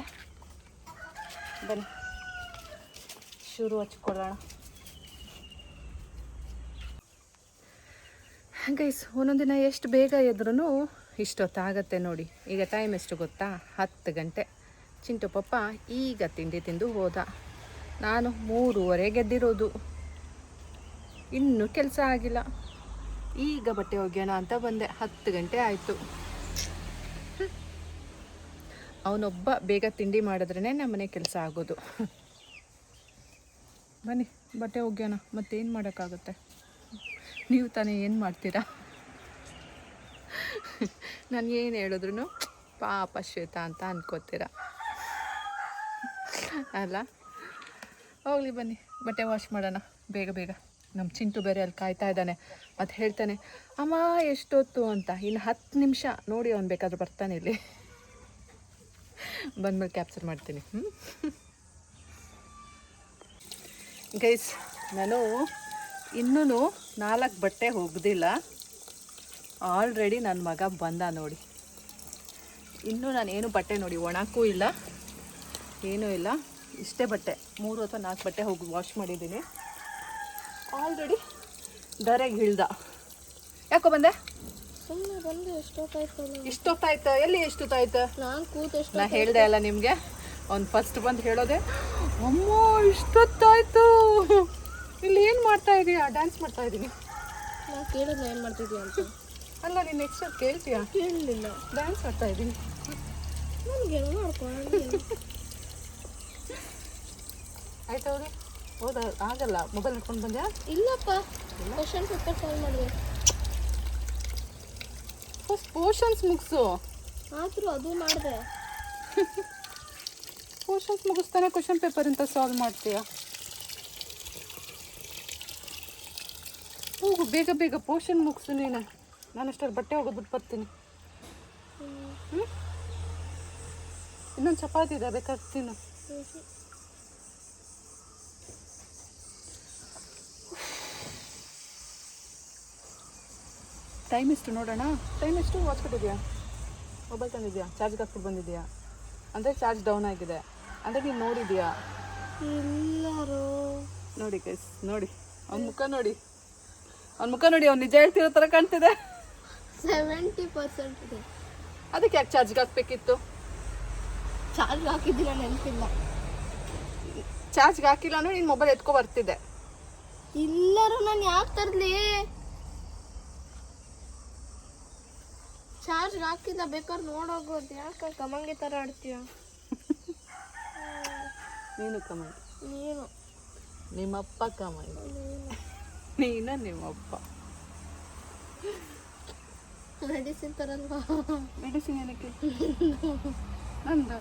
ಬನ್ನಿ ಶುರು ಹಚ್ಕೊಳ್ಳೋಣ. ಗೈಸ್, ಒಂದೊಂದು ದಿನ ಎಷ್ಟು ಬೇಗ ಎದ್ರೂ ಇಷ್ಟೊತ್ತಾಗತ್ತೆ ನೋಡಿ. ಈಗ ಟೈಮ್ ಎಷ್ಟು ಗೊತ್ತಾ? 10 ಗಂಟೆ. ಚಿಂಟು ಪಪ್ಪ ಈಗ ತಿಂಡಿ ತಿಂದು ಹೋದ. ನಾನು 3:30 ಎದ್ದಿರೋದು. ಇನ್ನೂ ಕೆಲಸ ಆಗಿಲ್ಲ. ಈಗ ಬಟ್ಟೆ ಒಗ್ಯೋಣ ಅಂತ ಬಂದೆ. 10 ಗಂಟೆ ಆಯಿತು. ಅವನೊಬ್ಬ ಬೇಗ ತಿಂಡಿ ಮಾಡಿದ್ರೇ ನಮ್ಮನೆ ಕೆಲಸ ಆಗೋದು. ಬನ್ನಿ ಬಟ್ಟೆ ಒಗ್ಯೋಣ. ಮತ್ತೇನು ಮಾಡೋಕ್ಕಾಗುತ್ತೆ? ನೀವು ತಾನೇ ಏನು ಮಾಡ್ತೀರಾ? ನಾನು ಏನು ಹೇಳಿದ್ರು ಪಾಪ ಶ್ವೇತಾ ಅಂತ ಅನ್ಕೋತೀರ ಅಲ್ಲ? ಹೋಗ್ಲಿ ಬನ್ನಿ, ಬಟ್ಟೆ ವಾಶ್ ಮಾಡೋಣ ಬೇಗ ಬೇಗ. ನಮ್ಮ ಚಿಂಟು ಬೇರೆ ಅಲ್ಲಿ ಕಾಯ್ತಾ ಇದ್ದಾನೆ. ಮತ್ತು ಹೇಳ್ತಾನೆ, ಅಮ್ಮ ಎಷ್ಟೊತ್ತು ಅಂತ. ಇನ್ನು 10 ನಿಮಿಷ ನೋಡಿ, ಅವ್ನು ಬೇಕಾದ್ರೂ ಬರ್ತಾನೆ ಇಲ್ಲಿ. ಬಂದ್ಮೇಲೆ ಕ್ಯಾಪ್ಚರ್ ಮಾಡ್ತೀನಿ. ಗೈಸ್, ನಾನು ಇನ್ನೂ 4 ಬಟ್ಟೆ ಒಗ್ದಿಲ್ಲ. ಆಲ್ರೆಡಿ ನನ್ನ ಮಗ ಬಂದ ನೋಡಿ. ಇನ್ನೂ ನಾನೇನು ಬಟ್ಟೆ ನೋಡಿ ಒಣಕ್ಕೂ ಇಲ್ಲ, ಏನೂ ಇಲ್ಲ. ಇಷ್ಟೇ ಬಟ್ಟೆ 3 ಅಥವಾ 4 ಬಟ್ಟೆ ವಾಶ್ ಮಾಡಿದ್ದೀನಿ. ಆಲ್ರೆಡಿ ದಾರ್ಯಾಗ ಇಳ್ದ. ಯಾಕೋ ಬಂದೆ? ಸುಮ್ಮನೆ ಬಂದು ಎಷ್ಟೊತ್ತಾಯ್ತು? ಇಷ್ಟೊತ್ತಾಯ್ತು? ಎಲ್ಲಿ ಎಷ್ಟೊತ್ತಾಯ್ತು? ನಾನು ಕೂತು ನಾ ಹೇಳ್ದೆ ಅಲ್ಲ ನಿಮಗೆ. ಅವ್ನು ಫಸ್ಟ್ ಬಂದು ಹೇಳೋದೆ, ಅಮ್ಮ ಇಷ್ಟೊತ್ತಾಯ್ತು, ಇಲ್ಲಿ ಏನು ಮಾಡ್ತಾ ಇದೀಯಾ? ಡ್ಯಾನ್ಸ್ ಮಾಡ್ತಾ ಇದ್ದೀನಿ. ನಾನು ಕೇಳಿದ್ನ ಏನು ಮಾಡ್ತಿದ್ಯಾ ಅಂತ. ಅಲ್ಲ, ನೀನು ನೆಕ್ಸ್ಟ್ ಕೇಳ್ತೀಯಾ? ಕೇಳಲಿಲ್ಲ. ಡ್ಯಾನ್ಸ್ ಮಾಡ್ತಾ ಇದ್ದೀನಿ. ನನಗೇನೋ ಮಾಡ್ಕೊಳ್ಳೋಣ. ಆಯ್ತು ಅವ್ರಿ? ಹೌದಾ? ಆಗಲ್ಲ. ಮೊಬೈಲ್ ಹಿಡ್ಕೊಂಡು ಬಂದ್ಯಾ? ಇಲ್ಲಪ್ಪ, ಕ್ವಶನ್ ಪೇಪರ್ ಸಾಲ್ವ್ ಮಾಡಿದೆ. ಫಸ್ಟ್ ಪೋರ್ಷನ್ಸ್ ಮುಗಿಸು. ಆದರೂ ಅದು ಮಾಡಿದೆ. ಪೋರ್ಷನ್ಸ್ ಮುಗಿಸ್ತಾನೆ ಕ್ವಶನ್ ಪೇಪರ್ ಅಂತ ಸಾಲ್ವ್ ಮಾಡ್ತೀಯಾ? ಹೋಗು ಬೇಗ ಬೇಗ ಪೋರ್ಷನ್ ಮುಗಿಸು ನೀನು. ನಾನು ಅಷ್ಟರಲ್ಲಿ ಬಟ್ಟೆ ಹೋಗೋದ್ಬಿಟ್ಟು ಬರ್ತೀನಿ. ಇನ್ನೊಂದು ಚಪಾತಿ ಇದೆ, ಬೇಕಾದ್ರೆ ತಿನ್ನು. ಟೈಮ್ ಎಷ್ಟು ನೋಡೋಣ. ಟೈಮ್ ಎಷ್ಟು? ವಾಚ್ ಕೊಟ್ಟಿದ್ಯಾ? ಮೊಬೈಲ್ ತಂದಿದ್ಯಾ? ಚಾರ್ಜ್ಗೆ ಹಾಕ್ಬಿಟ್ಟು ಬಂದಿದ್ಯಾ? ಅಂದರೆ ಚಾರ್ಜ್ ಡೌನ್ ಆಗಿದೆ ಅಂದರೆ ನೀನು ನೋಡಿದ್ಯಾ? ಎಲ್ಲರೂ ನೋಡಿ ಗೈಸ್, ನೋಡಿ ಅವ್ನ ಮುಖ ನೋಡಿ. ಅವ್ನ ಮುಖ ನೋಡಿ, ಅವ್ನು ನಿಜ ಹೇಳ್ತಿರೋ ಥರ ಕಾಣ್ತಿದೆ. 70% ಇದೆ. ಅದಕ್ಕೆ ಯಾಕೆ ಚಾರ್ಜ್ಗೆ ಹಾಕ್ಬೇಕಿತ್ತು? ಚಾರ್ಜ್ ಹಾಕಿದ್ದಿಲ್ಲ, ನೆನಪಿಲ್ಲ. ಚಾರ್ಜ್ಗೆ ಹಾಕಿಲ್ಲ ಅಂದ್ರೆ ನೀನು ಮೊಬೈಲ್ ಎತ್ಕೊ ಬರ್ತಿದ್ದೆ. ಎಲ್ಲರೂ ನಾನು ಯಾಕೆ ತರಲಿ? ಚಾರ್ಜ್ ಹಾಕಿಲ್ಲ, ಬೇಕಾದ್ರೆ ನೋಡೋಗೋದು. ಯಾಕೆ ಕಮಂಗೆ ಥರ ಆಡ್ತೀಯ ನೀನು? ಕಮಾಂಡ್ ನೀನು. ನಿಮ್ಮಪ್ಪ ಕಮಾಂಡ್. ನೀನು ನಿಮ್ಮಪ್ಪ. ಮೆಡಿಸಿನ್ ತರಲ್ವಾ? ಮೆಡಿಸಿನ್ ಏನಕ್ಕೆ? ನಂದು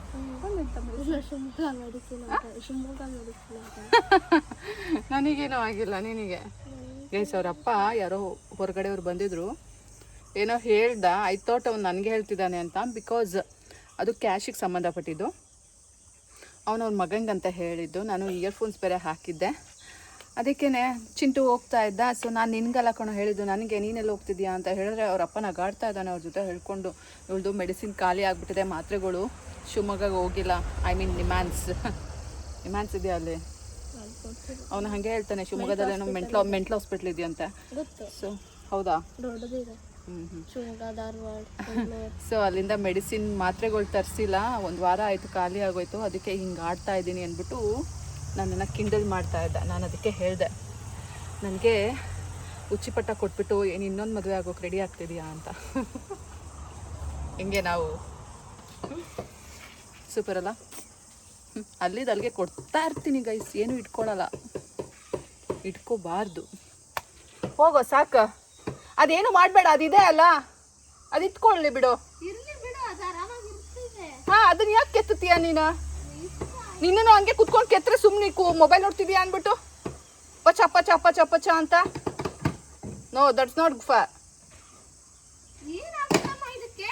ಶಿವಮೊಗ್ಗ ಮೆಡಿಸಿನ್ ಅಂತ. ಶಿವಮೊಗ್ಗ ಮೆಡಿಸಿನ್ ಅಂತ. ನನಗೇನೂ ಆಗಿಲ್ಲ, ನಿನಗೆ? ಗೈಸ್, ಅವರಪ್ಪ ಯಾರೋ ಹೊರಗಡೆಯವ್ರು ಬಂದಿದ್ರು. ಏನೋ ಹೇಳ್ದ. ಐ ಥಾಟ್ ಅವ್ನು ನನಗೆ ಹೇಳ್ತಿದ್ದಾನೆ ಅಂತ. ಬಿಕಾಸ್ ಅದು ಕ್ಯಾಶಿಗೆ ಸಂಬಂಧಪಟ್ಟಿದ್ದು. ಅವನು ಅವ್ನ ಮಗಂಗಂತ ಹೇಳಿದ್ದು. ನಾನು ಇಯರ್ಫೋನ್ಸ್ ಬೇರೆ ಹಾಕಿದ್ದೆ. ಅದಕ್ಕೇ ಚಿಂಟು ಹೋಗ್ತಾ ಇದ್ದ. ಸೊ ನಾನು ನಿನ್ಗೆಲ್ಲ ಕಣೋ ಹೇಳಿದ್ದು, ನನಗೆ ನೀನೆಲ್ಲ ಹೋಗ್ತಿದ್ಯಾ ಅಂತ ಹೇಳಿದ್ರೆ ಅವ್ರಪ್ಪ ನಗಾಡ್ತಾ ಇದ್ದಾನೆ ಅವ್ರ ಜೊತೆ ಹೇಳ್ಕೊಂಡು. ಇವಳ್ದು ಮೆಡಿಸಿನ್ ಖಾಲಿ ಆಗಿಬಿಟ್ಟಿದೆ, ಮಾತ್ರೆಗಳು. ಶಿವಮೊಗ್ಗಗೆ ಹೋಗಿಲ್ಲ. ಐ ಮೀನ್ ನಿಮ್ಯಾನ್ಸ್ ಇದೆಯಾ ಅಲ್ಲಿ? ಅವನು ಹಾಗೆ ಹೇಳ್ತಾನೆ, ಶಿವಮೊಗ್ಗದಲ್ಲಿ ಏನೋ ಮೆಂಟ್ಲ್ ಹಾಸ್ಪಿಟ್ಲ್ ಇದೆಯಂತೆ. ಗೊತ್ತು. ಸೊ ಹೌದಾ? ದೊಡ್ಡದಿದೆ. ಶಿವಮೊಗ್ಗ ಧಾರವಾಡ ಬೆಂಗಳೂರು. ಸೊ ಅಲ್ಲಿಂದ ಮೆಡಿಸಿನ್ ಮಾತ್ರೆಗಳು ತರಿಸಿಲ್ಲ, ಒಂದು ವಾರ ಆಯಿತು, ಖಾಲಿ ಆಗೋಯ್ತು. ಅದಕ್ಕೆ ಹಿಂಗೆ ಆಡ್ತಾ ಇದ್ದೀನಿ ಅಂದ್ಬಿಟ್ಟು ನನ್ನನ್ನು ಕಿಂಡಲ್ ಮಾಡ್ತಾ ಇದ್ದ. ನಾನು ಅದಕ್ಕೆ ಹೇಳಿದೆ, ನನಗೆ ಉಚ್ಚಿಪಟ್ಟ ಕೊಟ್ಬಿಟ್ಟು ಏನು ಇನ್ನೊಂದು ಮದುವೆ ಆಗೋಕೆ ರೆಡಿ ಆಗ್ತಿದೆಯಾ ಅಂತ. ಹಿಂಗೆ ನಾವು ಸೂಪರ್ ಅಲ್ಲ. ಅಲ್ಲಿದ್ದು ಅಲ್ಲಿಗೆ ಕೊಡ್ತಾ ಇರ್ತೀನಿ ಗೈಸ್, ಏನು ಇಟ್ಕೊಳ್ಳಲ್ಲ, ಇಟ್ಕೋಬಾರ್ದು. ಹೋಗೋ ಸಾಕು, ಅದೇನು ಮಾಡಬೇಡ, ಅದಿದೆ ಅಲ್ಲ ಅದು ಇಟ್ಕೊಳ್ಳಿ ಬಿಡು. ಇರ್ಲಿ ಬಿಡು, ಅದು ಆರಾಮಾಗಿ ಇರ್ತಿದೆ. ಹಾಂ, ಅದನ್ನ ಯಾಕೆ ಕೆತ್ತುತ್ತೀಯ ನೀನು? ನಿನ್ನೂ ಹಂಗೆ ಕುತ್ಕೊಂಡು ಕೆತ್ತರೆ ಸುಮ್ಮನೆ ಮೊಬೈಲ್ ನೋಡ್ತಿದ್ಯಾ ಅಂದ್ಬಿಟ್ಟು ಪಚ ಪಚ ಪಚ ಪಚ ಅಂತ. No, that's not for. ಏನಾಗುತ್ತಮ್ಮ ಇದಕ್ಕೆ?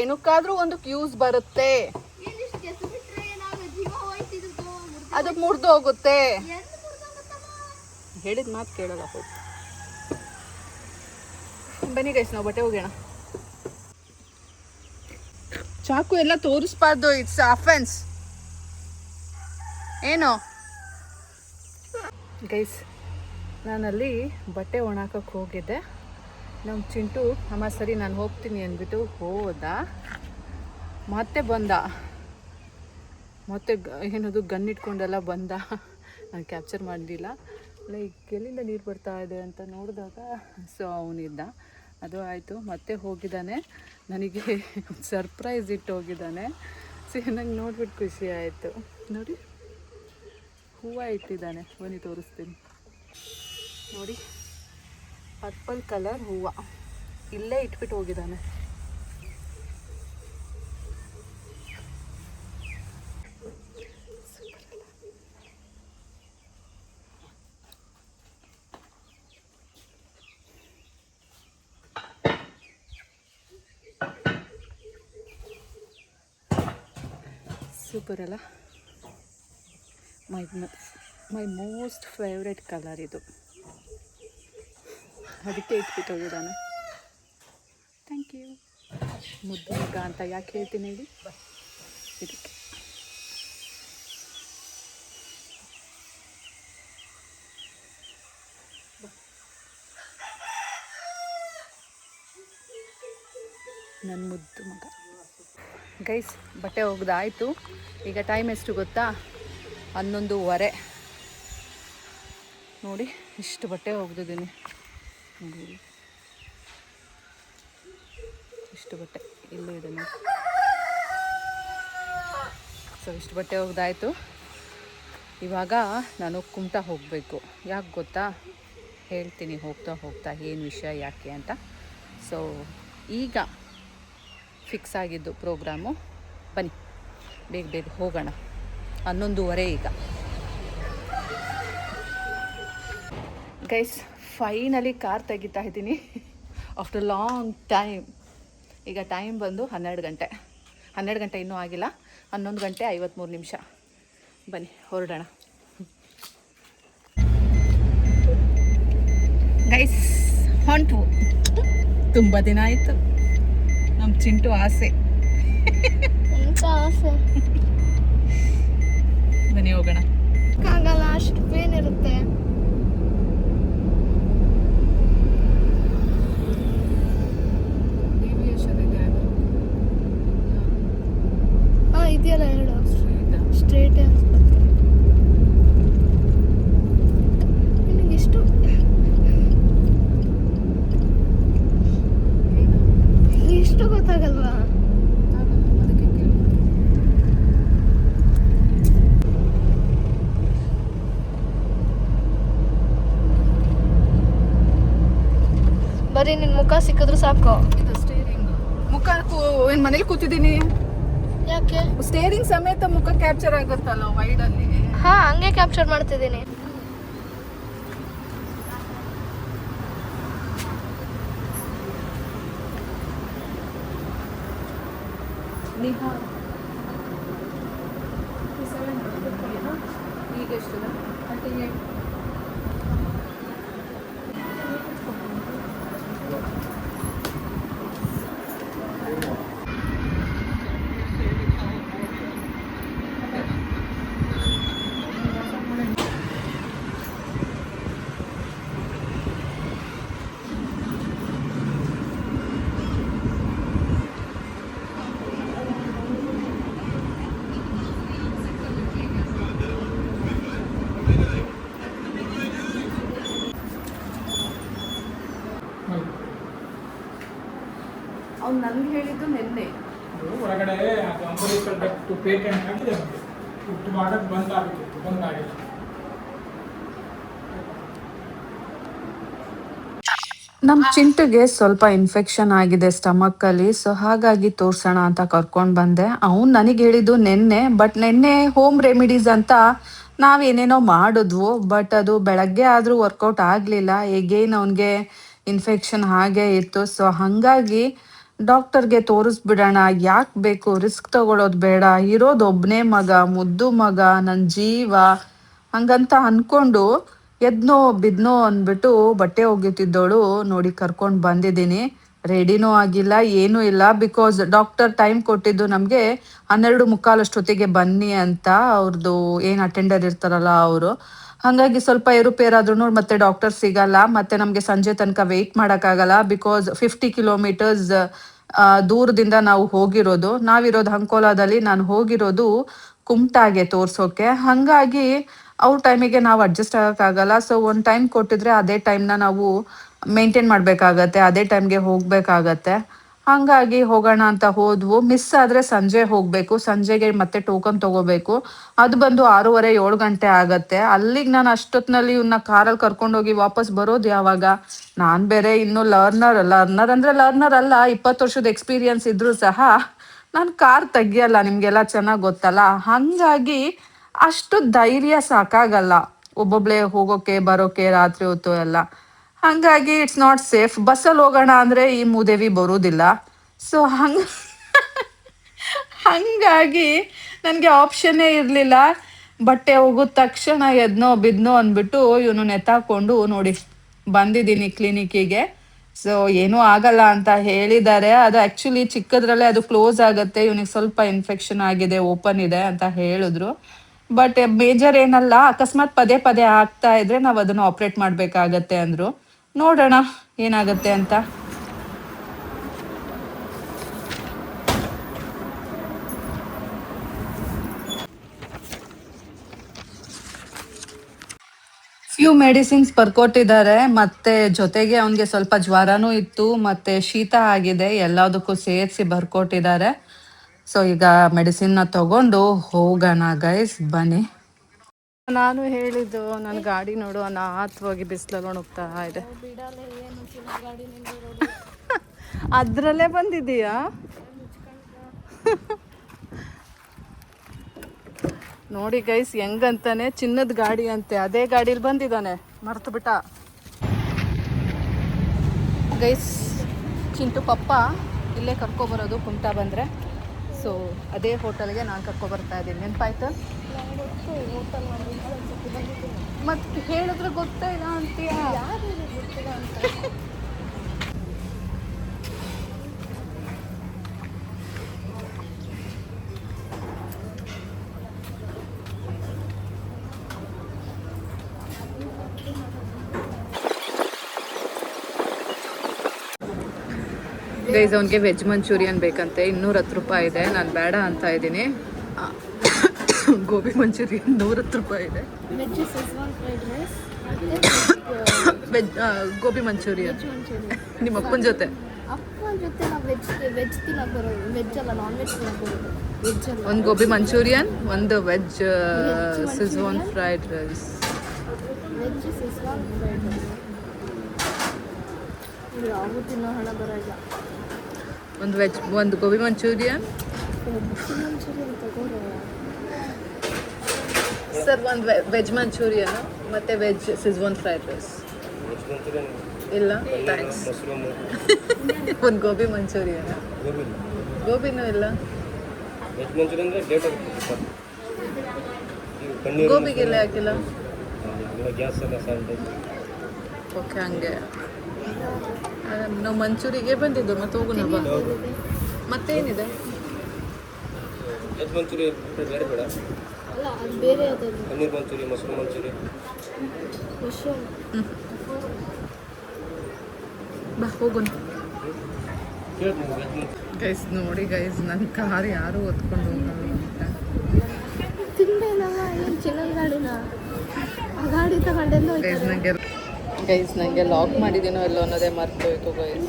ಏನಕ್ಕಾದ್ರೂ ಒಂದು ಯೂಸ್ ಬರುತ್ತೆ. ಏನಿಷ್ಟು ಕೆತ್ತು ಬಿಟ್ರೆ ನಾವು ಜೀವ ಹೋಯ್ತಿದ್ದು ಅದು ಮುರಿದು ಹೋಗುತ್ತೆ. ಎಂದು ಮುರ್ದೋಗುತ್ತಮ್ಮ? ಹೇಳಿದ ಮಾತು ಕೇಳಲ್ಲ. ಹೋಗಿ ಬನ್ನಿ ಗೈಸ್, ನಾವು ಬಟ್ಟೆ ಹೋಗೋಣ. ಚಾಕು ಎಲ್ಲ ತೋರಿಸ್ಬಾರ್ದು, ಇಟ್ಸ್ ಅಫೆನ್ಸ್. ಏನು ಗೈಸ್, ನಾನಲ್ಲಿ ಬಟ್ಟೆ ಒಣಾಕಕ್ಕೆ ಹೋಗಿದ್ದೆ. ನಮ್ಮ ಚಿಂಟು ಅಮ್ಮ ಸರಿ ನಾನು ಹೋಗ್ತೀನಿ ಅಂದ್ಬಿಟ್ಟು ಹೋದ. ಮತ್ತೆ ಬಂದ, ಮತ್ತೆ ಏನದು ಗನ್ ಇಟ್ಕೊಂಡೆಲ್ಲ ಬಂದ. ನಾನು ಕ್ಯಾಪ್ಚರ್ ಮಾಡಲಿಲ್ಲ. ಲೈಕ್ ಎಲ್ಲಿಂದ ನೀರು ಬರ್ತಾ ಇದೆ ಅಂತ ನೋಡಿದಾಗ ಸೊ ಅವನಿದ್ದ. ಅದು ಆಯಿತು. ಮತ್ತೆ ಹೋಗಿದ್ದಾನೆ, ನನಗೆ ಸರ್ಪ್ರೈಸ್ ಇಟ್ಟು ಹೋಗಿದ್ದಾನೆ. ಸೊ ನಂಗೆ ನೋಡ್ಬಿಟ್ಟು ಖುಷಿ ಆಯಿತು. ನೋಡಿ, ಹೂವು ಇಟ್ಟಿದ್ದಾನೆ, ಬನ್ನಿ ತೋರಿಸ್ತೀನಿ ನೋಡಿ. ಪರ್ಪಲ್ ಕಲರ್ ಹೂವು ಇಲ್ಲೇ ಇಟ್ಬಿಟ್ಟು ಹೋಗಿದ್ದಾನೆ. ಸೂಪರ್ ಅಲ್ಲ. ಮೈ ಮೋಸ್ಟ್ ಫೇವ್ರೆಟ್ ಕಲರ್ ಇದು, ಅದಕ್ಕೆ ಇಟ್ಬಿಟ್ಟು ಹೋಗಿದ್ದಾನೆ. Thank you. ಮುದ್ದು ಮಗ ಅಂತ ಯಾಕೆ ಹೇಳ್ತೀನಿ ಹೇಳಿ, ಇದಕ್ಕೆ. ನನ್ನ ಮುದ್ದು ಮಗ. ಗೈಸ್, ಬಟ್ಟೆ ಒಗ್ದಾಯಿತು. ಈಗ ಟೈಮ್ ಎಷ್ಟು ಗೊತ್ತಾ? 11:15. ನೋಡಿ, ಇಷ್ಟು ಬಟ್ಟೆ ಒಗ್ದಿದ್ದೀನಿ. ನೋಡಿ, ಇಷ್ಟು ಬಟ್ಟೆ ಇಲ್ಲೂ ಇದೆ ನೋಡಿ. ಸೊ ಇಷ್ಟು ಬಟ್ಟೆ ಒಗ್ದಾಯಿತು. ಇವಾಗ ನಾನು ಕುಮಟಾ ಹೋಗಬೇಕು. ಯಾಕೆ ಗೊತ್ತಾ? ಹೇಳ್ತೀನಿ ಹೋಗ್ತಾ ಹೋಗ್ತಾ ಏನು ವಿಷಯ ಯಾಕೆ ಅಂತ. ಸೊ ಈಗ ಫಿಕ್ಸ್ ಆಗಿದ್ದು ಪ್ರೋಗ್ರಾಮು. ಬನ್ನಿ ಬೇಗ ಬೇಗ ಹೋಗೋಣ. 11:15 ಈಗ. ಗೈಸ್, ಫೈನಲಿ ಕಾರ್ ತೆಗಿತಾ ಇದ್ದೀನಿ ಆಫ್ಟರ್ ಲಾಂಗ್ ಟೈಮ್. ಈಗ ಟೈಮ್ ಬಂದು 12 ಗಂಟೆ. 12 ಗಂಟೆ ಇನ್ನೂ ಆಗಿಲ್ಲ, 11 ಗಂಟೆ 53 ನಿಮಿಷ. ಬನ್ನಿ ಹೊರಡೋಣ. ಗೈಸ್, ಹೊಂಟು. ತುಂಬ ದಿನ ಆಯಿತು ನಮ್ಮ ಚಿಂಟು ಆಸೆ. ಎಂತ ಆಸೆ? ಬನ್ನಿ ಹೋಗೋಣ. ಆಗಲ್ಲ, ಅಷ್ಟು ಪೇನ್ ಇರುತ್ತೆ. ಇದೆಯಲ್ಲ ಹೇಳು, ಸ್ಟ್ರೇಟ್ ಅನ್ಸ್ಕೊತ್ತೆ. ನಿನಗೆ ಇಷ್ಟು ಇಷ್ಟು ಗೊತ್ತಾಗಲ್ವಾ? ಬರೀ ನಿನ್ ಮುಖ ಸಿಕ್ಕಿದ್ರು ಸಾಕು. ಮುಖ ಏನು ಮನೇಲಿ ಕೂತಿದ್ದೀನಿ, ಯಾಕೆ? ಸ್ಟೇರಿಂಗ್ ಸಮೇತ ಮುಖ ಕ್ಯಾಪ್ಚರ್ ಆಗುತ್ತಲ್ಲ ವೈಡಲ್ಲಿ. ಹಾ, ಹಂಗೆ ಕ್ಯಾಪ್ಚರ್ ಮಾಡ್ತಿದ್ದೀನಿ. ಈಗ ಎಷ್ಟು? ಅವ್ನು ನನ್ಗೆ ಹೇಳಿದ್ದು ನಿನ್ನೆ. ಹೊರಗಡೆ ಅದು ಅಂಬರೀಷ್ ಪೇಟೆಂಟ್ ಆಗಿದೆ, ಹುಟ್ಟು ಮಾಡೋದು ಬಂದಾಗಿತ್ತು. ನಮ್ಮ ಚಿಂಟುಗೆ ಸ್ವಲ್ಪ ಇನ್ಫೆಕ್ಷನ್ ಆಗಿದೆ ಸ್ಟಮಕ್ಕಲ್ಲಿ, ಸೊ ಹಾಗಾಗಿ ತೋರ್ಸೋಣ ಅಂತ ಕರ್ಕೊಂಡು ಬಂದೆ. ಅವ್ನು ನನಗೆ ಹೇಳಿದ್ದು ನಿನ್ನೆ, ಬಟ್ ನಿನ್ನೆ ಹೋಮ್ ರೆಮಿಡೀಸ್ ಅಂತ ನಾವೇನೇನೋ ಮಾಡಿದ್ವು, ಬಟ್ ಅದು ಬೆಳಗ್ಗೆ ಆದರೂ ವರ್ಕೌಟ್ ಆಗಲಿಲ್ಲ. ಎಗೇನ್ ಅವನಿಗೆ ಇನ್ಫೆಕ್ಷನ್ ಹಾಗೆ ಇತ್ತು. ಸೊ ಹಾಗಾಗಿ ಡಾಕ್ಟರ್ಗೆ ತೋರಿಸ್ಬಿಡೋಣ, ಯಾಕೆ ಬೇಕು ರಿಸ್ಕ್ ತಗೊಳ್ಳೋದು ಬೇಡ, ಇರೋದು ಒಬ್ಬನೇ ಮಗ, ಮುದ್ದು ಮಗ, ನನ್ನ ಜೀವ ಹಂಗಂತ ಅಂದ್ಕೊಂಡು ಎದ್ನೋ ಬಿದ್ನೋ ಅಂದ್ಬಿಟ್ಟು ಬಟ್ಟೆ ಒಗಿತಿದ್ದೋಳು ನೋಡಿ ಕರ್ಕೊಂಡು ಬಂದಿದ್ದೀನಿ. ರೆಡಿನೂ ಆಗಿಲ್ಲ, ಏನೂ ಇಲ್ಲ. ಬಿಕಾಸ್ ಡಾಕ್ಟರ್ ಟೈಮ್ ಕೊಟ್ಟಿದ್ದು ನಮಗೆ 12:45 ಬನ್ನಿ ಅಂತ, ಅವ್ರದ್ದು ಏನು ಅಟೆಂಡರ್ ಇರ್ತಾರಲ್ಲ ಅವರು. ಹಾಗಾಗಿ ಸ್ವಲ್ಪ ಏರುಪೇರಾದ್ರೂ ಮತ್ತೆ ಡಾಕ್ಟರ್ ಸಿಗಲ್ಲ, ಮತ್ತೆ ನಮಗೆ ಸಂಜೆ ತನಕ ವೆಯ್ಟ್ ಮಾಡೋಕ್ಕಾಗಲ್ಲ. ಬಿಕಾಸ್ 50 ಕಿಲೋಮೀಟರ್ಸ್ ದೂರದಿಂದ ನಾವು ಹೋಗಿರೋದು. ನಾವಿರೋದು ಅಂಕೋಲಾದಲ್ಲಿ, ನಾನು ಹೋಗಿರೋದು ಕುಮಟಾಗೆ ತೋರ್ಸೋಕೆ. ಹಾಗಾಗಿ ಅವ್ರ ಟೈಮಿಗೆ ನಾವು ಅಡ್ಜಸ್ಟ್ ಆಗೋಕ್ಕಾಗಲ್ಲ. ಸೊ ಒಂದು ಟೈಮ್ ಕೊಟ್ಟಿದ್ರೆ ಅದೇ ಟೈಮ್ನ ನಾವು ಮೇಂಟೈನ್ ಮಾಡಬೇಕಾಗತ್ತೆ, ಅದೇ ಟೈಮ್ಗೆ ಹೋಗಬೇಕಾಗತ್ತೆ. ಹಾಗಾಗಿ ಹೋಗೋಣ ಅಂತ ಹೋದ್ವು. ಮಿಸ್ ಆದರೆ ಸಂಜೆ ಹೋಗಬೇಕು, ಸಂಜೆಗೆ ಮತ್ತೆ ಟೋಕನ್ ತೊಗೋಬೇಕು. ಅದು ಬಂದು 6:30 7 ಗಂಟೆ ಆಗತ್ತೆ. ಅಲ್ಲಿಗೆ ನಾನು ಅಷ್ಟೊತ್ತಿನಲ್ಲಿ ಇವನ್ನ ಕಾರಲ್ಲಿ ಕರ್ಕೊಂಡೋಗಿ ವಾಪಸ್ ಬರೋದು ಯಾವಾಗ? ನಾನು ಬೇರೆ ಇನ್ನೂ ಲರ್ನರ್ ಅಂದರೆ ಲರ್ನರ್ ಅಲ್ಲ, 20 ವರ್ಷದ ಎಕ್ಸ್ಪೀರಿಯನ್ಸ್ ಇದ್ರೂ ಸಹ ನಾನು ಕಾರ್ ತೆಗಿಯಲ್ಲ, ನಿಮಗೆಲ್ಲ ಚೆನ್ನಾಗಿ ಗೊತ್ತಲ್ಲ. ಹಾಗಾಗಿ ಅಷ್ಟು ಧೈರ್ಯ ಸಾಕಾಗಲ್ಲ ಒಬ್ಬೊಬ್ಳೆ ಹೋಗೋಕೆ ಬರೋಕೆ ರಾತ್ರಿ ಹೊತ್ತು ಎಲ್ಲ. ಹಾಗಾಗಿ ಇಟ್ಸ್ ನಾಟ್ ಸೇಫ್. ಬಸ್ಸಲ್ಲಿ ಹೋಗೋಣ ಅಂದರೆ ಈ ಮೂದೇವಿ ಬರೋದಿಲ್ಲ. ಸೊ ಹಾಗಾಗಿ ನನಗೆ ಆಪ್ಷನ್ನೇ ಇರಲಿಲ್ಲ. ಬಟ್ಟೆ ಹೋಗಿದ ತಕ್ಷಣ ಎದ್ನೋ ಬಿದ್ನೋ ಅಂದ್ಬಿಟ್ಟು ಇವನು ನೆತ್ತಾಕೊಂಡು ನೋಡಿ ಬಂದಿದ್ದೀನಿ ಕ್ಲಿನಿಕ್ಕಿಗೆ. ಸೊ ಏನೂ ಆಗಲ್ಲ ಅಂತ ಹೇಳಿದ್ದಾರೆ. ಅದು ಆ್ಯಕ್ಚುಲಿ ಚಿಕ್ಕದ್ರಲ್ಲೇ ಅದು ಕ್ಲೋಸ್ ಆಗುತ್ತೆ, ಇವನಿಗೆ ಸ್ವಲ್ಪ ಇನ್ಫೆಕ್ಷನ್ ಆಗಿದೆ, ಓಪನ್ ಇದೆ ಅಂತ ಹೇಳಿದ್ರು. ಬಟ್ ಮೇಜರ್ ಏನಲ್ಲ, ಅಕಸ್ಮಾತ್ ಪದೇ ಪದೇ ಆಗ್ತಾ ಇದ್ರೆ ನಾವು ಅದನ್ನು ಆಪ್ರೇಟ್ ಮಾಡಬೇಕಾಗತ್ತೆ ಅಂದರು. ನೋಡೋಣ ಏನಾಗುತ್ತೆ ಅಂತ. ಫ್ಯೂ ಮೆಡಿಸಿನ್ಸ್ ಬರ್ಕೊಟ್ಟಿದ್ದಾರೆ, ಮತ್ತೆ ಜೊತೆಗೆ ಅವನಿಗೆ ಸ್ವಲ್ಪ ಜ್ವರನೂ ಇತ್ತು, ಮತ್ತೆ ಶೀತ ಆಗಿದೆ, ಎಲ್ಲದಕ್ಕೂ ಸೇರಿಸಿ ಬರ್ಕೊಟ್ಟಿದ್ದಾರೆ. ಸೊ ಈಗ ಮೆಡಿಸಿನ್ನ ತಗೊಂಡು ಹೋಗೋಣ ಗೈಸ್, ಬನ್ನಿ. ನಾನು ಹೇಳಿದ್ದು ನನ್ನ ಗಾಡಿ ನೋಡು ಅನಾಥವಾಗಿ ಬಿಸಿಲಲ್ಲಿ ಒಣಗ್ತಾ ಇದೆ. ಅದರಲ್ಲೇ ಬಂದಿದ್ದೀಯಾ? ನೋಡಿ ಗೈಸ್ ಹೆಂಗಂತಾನೆ, ಚಿನ್ನದ ಗಾಡಿ ಅಂತೆ, ಅದೇ ಗಾಡೀಲಿ ಬಂದಿದ್ದಾನೆ, ಮರ್ತು ಬಿಟ್ಟ. ಗೈಸ್ ಚಿಂಟು ಪಪ್ಪ ಇಲ್ಲೇ ಕರ್ಕೊಬರೋದು ಕುಮಟಾ ಬಂದರೆ. ಸೊ ಅದೇ ಹೋಟೆಲ್ಗೆ ನಾನು ಕರ್ಕೊಬರ್ತಾ ಇದ್ದೀನಿ. ನೆನಪಾಯ್ತು? ಮತ್ತೆ ಹೇಳಿದ್ರೆ ಗೊತ್ತೇ ಇಲ್ಲ ಅಂತೀಯ. ಗೈಸ್ ಅವನಿಗೆ ವೆಜ್ ಮಂಚೂರಿಯನ್ ಬೇಕಂತೆ, 210 ರೂಪಾಯಿ ಇದೆ. ನಾನು ಬೇಡ ಅಂತ ಇದ್ದೀನಿ. ಗೋಬಿ ಮಂಚೂರಿಯನ್ 110 ರೂಪಾಯಿ ಇದೆ. ವೆಜ್ ಗೋಬಿ ಮಂಚೂರಿಯನ್ ನಿಮ್ಮ ಅಪ್ಪನ ಜೊತೆ. ಒಂದು ಗೋಬಿ ಮಂಚೂರಿಯನ್, ಒಂದು ವೆಜ್ ಸಿಜ್ವಾನ್ ಫ್ರೈಡ್ ರೈಸ್. ಒಂದು ವೆಜ್, ಒಂದು ಗೋಬಿ ಮಂಚೂರಿಯನ್ ಸರ್, ಒಂದು ವೆಜ್ ಮಂಚೂರಿಯನ್ ಮತ್ತು ವೆಜ್ ಸಿಜ್ವಾನ್ ಫ್ರೈಡ್ ರೈಸ್. ಇಲ್ಲ ಥ್ಯಾಂಕ್ಸ್. ಒಂದು ಗೋಬಿ ಮಂಚೂರಿಯನ್. ಗೋಬಿನೂ ಇಲ್ಲ. ಗೋಬಿಗೆಲ್ಲ ಹಾಕಿಲ್ಲ. ಓಕೆ ಹಂಗೆ ನಾವು ಮಂಚೂರಿಗೆ ಬಂದಿದ್ದು, ಮತ್ತೆ ಹೋಗೋಣ ಬಾ. ಮತ್ತೇನಿದೆ? ಬಾ ಹೋಗೋಣ. ಗೈಸ್ ನೋಡಿ ಗೈಸ್, ನನ್ನ ಕಾರ್ ಯಾರು ಹೊತ್ಕೊಂಡು ಹೋಗಲ್ಲ ಅಂತ. ಗೈಸ್ ನನಗೆ ಲಾಕ್ ಮಾಡಿದ್ದೀನೋ ಎಲ್ಲೋ ಅನ್ನೋದೇ ಮರ್ತೋಯ್ತು ಗೈಸ್.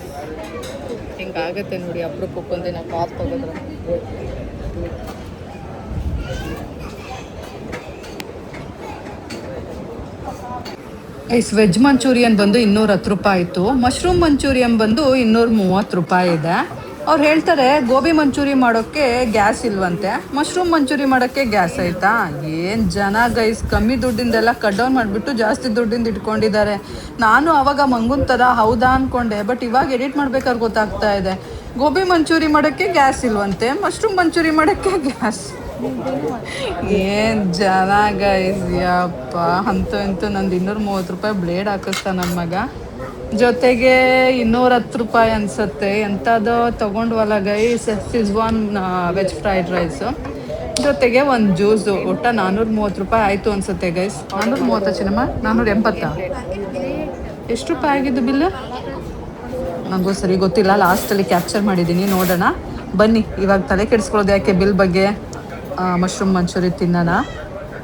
ಹಿಂಗಾಗತ್ತೆ ನೋಡಿ ಅಪರೂಪಕ್ಕೊಂದಿನ ಕಾರ್ ತೆಗೆದ್ರೆ. ವೆಜ್ ಮಂಚೂರಿಯನ್ ಬಂದು 210 ರೂಪಾಯಿ ಇತ್ತು. ಮಶ್ರೂಮ್ ಮಂಚೂರಿಯನ್ ಬಂದು 230 ರೂಪಾಯಿ ಇದೆ. ಅವ್ರು ಹೇಳ್ತಾರೆ ಗೋಬಿ ಮಂಚೂರಿ ಮಾಡೋಕ್ಕೆ ಗ್ಯಾಸ್ ಇಲ್ವಂತೆ, ಮಶ್ರೂಮ್ ಮಂಚೂರಿ ಮಾಡೋಕ್ಕೆ ಗ್ಯಾಸ್ ಆಯ್ತಾ. ಏನು ಜನ ಗೈಸ್, ಕಮ್ಮಿ ದುಡ್ಡಿಂದೆಲ್ಲ ಕಟ್ ಡೌನ್ ಮಾಡಿಬಿಟ್ಟು ಜಾಸ್ತಿ ದುಡ್ಡಿಂದ ಇಟ್ಕೊಂಡಿದ್ದಾರೆ. ನಾನು ಅವಾಗ ಮಂಗುನ್ ಥರ ಹೌದಾ ಅಂದ್ಕೊಂಡೆ, ಬಟ್ ಇವಾಗ ಎಡಿಟ್ ಮಾಡ್ಬೇಕಾದ್ರೆ ಗೊತ್ತಾಗ್ತಾ ಇದೆ. ಗೋಬಿ ಮಂಚೂರಿ ಮಾಡೋಕ್ಕೆ ಗ್ಯಾಸ್ ಇಲ್ವಂತೆ, ಮಶ್ರೂಮ್ ಮಂಚೂರಿ ಮಾಡೋಕ್ಕೆ ಗ್ಯಾಸ್. ಏನು ಜನ ಗೈಸ್, ಯಪ್ಪ. ಅಂತೂ ಇಂತೂ ನಂದು 230 ರೂಪಾಯಿ ಬ್ಲೇಡ್ ಹಾಕಿಸ್ತಾ ನನ್ನ ಮಗ. ಜೊತೆಗೆ 210 ರೂಪಾಯಿ ಅನ್ಸುತ್ತೆ ಎಂಥದ್ದು ತೊಗೊಂಡ್ವಲ್ಲ guys, Schezwan veg fried rice, ಜೊತೆಗೆ ಒಂದು ಜ್ಯೂಸು. ಒಟ್ಟು 430 ರೂಪಾಯಿ ಆಯಿತು ಅನ್ಸುತ್ತೆ ಗೈಸ್. 430 ಚಿನ್ನಮ್ಮ, 480. ಎಷ್ಟು ರೂಪಾಯಿ ಆಗಿದ್ದು ಬಿಲ್ಲು ನನಗೂ ಸರಿ ಗೊತ್ತಿಲ್ಲ, ಲಾಸ್ಟಲ್ಲಿ ಕ್ಯಾಪ್ಚರ್ ಮಾಡಿದ್ದೀನಿ, ನೋಡೋಣ ಬನ್ನಿ. ಇವಾಗ ತಲೆ ಕೆಡಿಸ್ಕೊಳ್ಳೋದು ಯಾಕೆ ಬಿಲ್ ಬಗ್ಗೆ. ಮಶ್ರೂಮ್ ಮಂಚೂರಿ ತಿನ್ನೋಣ.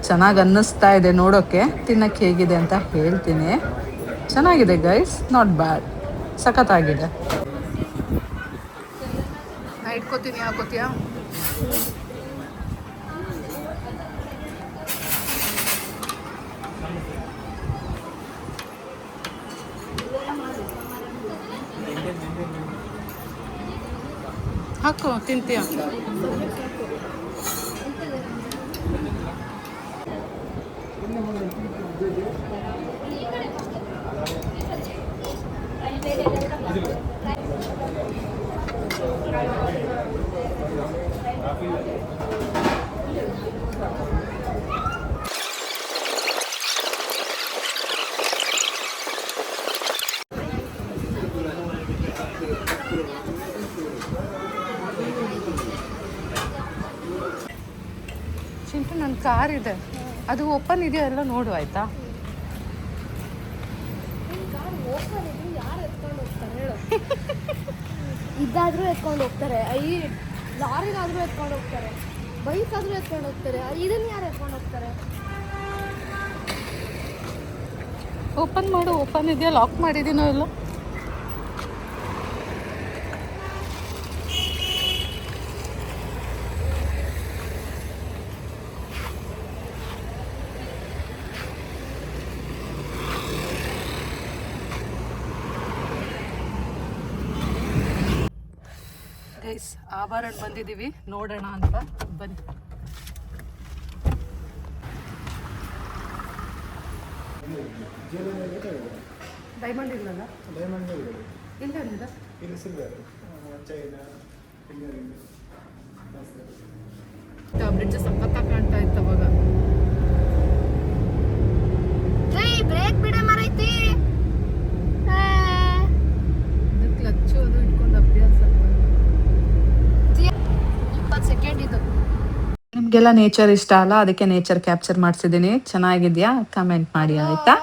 ಚೆನ್ನಾಗಿ ಅನ್ನಿಸ್ತಾ ಇದೆ ನೋಡೋಕ್ಕೆ, ತಿನ್ನೋಕ್ಕೆ ಹೇಗಿದೆ ಅಂತ ಹೇಳ್ತೀನಿ. ಚೆನ್ನಾಗಿದೆ ಗೈಸ್, ನಾಟ್ ಬ್ಯಾಡ್, ಸಖತ್ತಾಗಿದೆ. ನಾ ಇಟ್ಕೋತೀನಿ, ಹಾಕೋತೀಯಾ? ಹಾಕು, ತಿಂತೀಯ? ಚಿಂಟು, ನನ್ನ ಕಾರ್ ಇದೆ, ಅದು ಓಪನ್ ಇದೆಯೋ ಎಲ್ಲ ನೋಡು ಆಯ್ತಾ. ಇದಾದ್ರೂ ಎತ್ಕೊಂಡು ಹೋಗ್ತಾರೆ, ಈ ಲಾರಿನಾದ್ರೂ ಎತ್ಕೊಂಡು ಹೋಗ್ತಾರೆ, ಬೈಕ್ ಆದ್ರೂ ಎತ್ಕೊಂಡು ಹೋಗ್ತಾರೆ, ಇದನ್ನ ಯಾರು ಎತ್ಕೊಂಡು ಹೋಗ್ತಾರೆ? ಓಪನ್ ಮಾಡು, ಓಪನ್ ಇದೆಯಾ, ಲಾಕ್ ಮಾಡಿದ್ದೀನೋ ಇಲ್ಲ. ಗೈಸ್, ಆಭರಣ ಬಂದಿದ್ದೀವಿ, ನೋಡೋಣ ಅಂತ ಬನ್ನಿ. ಡೈಮಂಡ್ ಇಲ್ಲಲ್ಲ? ಡೈಮಂಡ್ ಇಲ್ಲ ಇಲ್ಲ, ಇದು ಸಿಲ್ವರ್, ಚೈನಾ, ಬ್ರಿಡ್ಜ್ ಸಖತ್ತಾಗಿ ಕಾಣ್ತಾ ಇತ್ತು ಅವಾಗ. ಬ್ರೇಕ್ ಬಿಡ ಮರೈತಿ, ಕ್ಲಚ್ಚು ಅದು ಇಟ್ಕೊಂಡು ಅಭ್ಯಾಸ. 20 ಸೆಕೆಂಡ್ ಇದು. ನಿಮಗೆಲ್ಲ ನೇಚರ್ ಇಷ್ಟ ಅಲ್ಲ, ಅದಕ್ಕೆ ನೇಚರ್ ಕ್ಯಾಪ್ಚರ್ ಮಾಡಿಸಿದ್ದೀನಿ. ಚೆನ್ನಾಗಿದೆಯಾ ಕಮೆಂಟ್ ಮಾಡಿ ಆಯಿತಾ.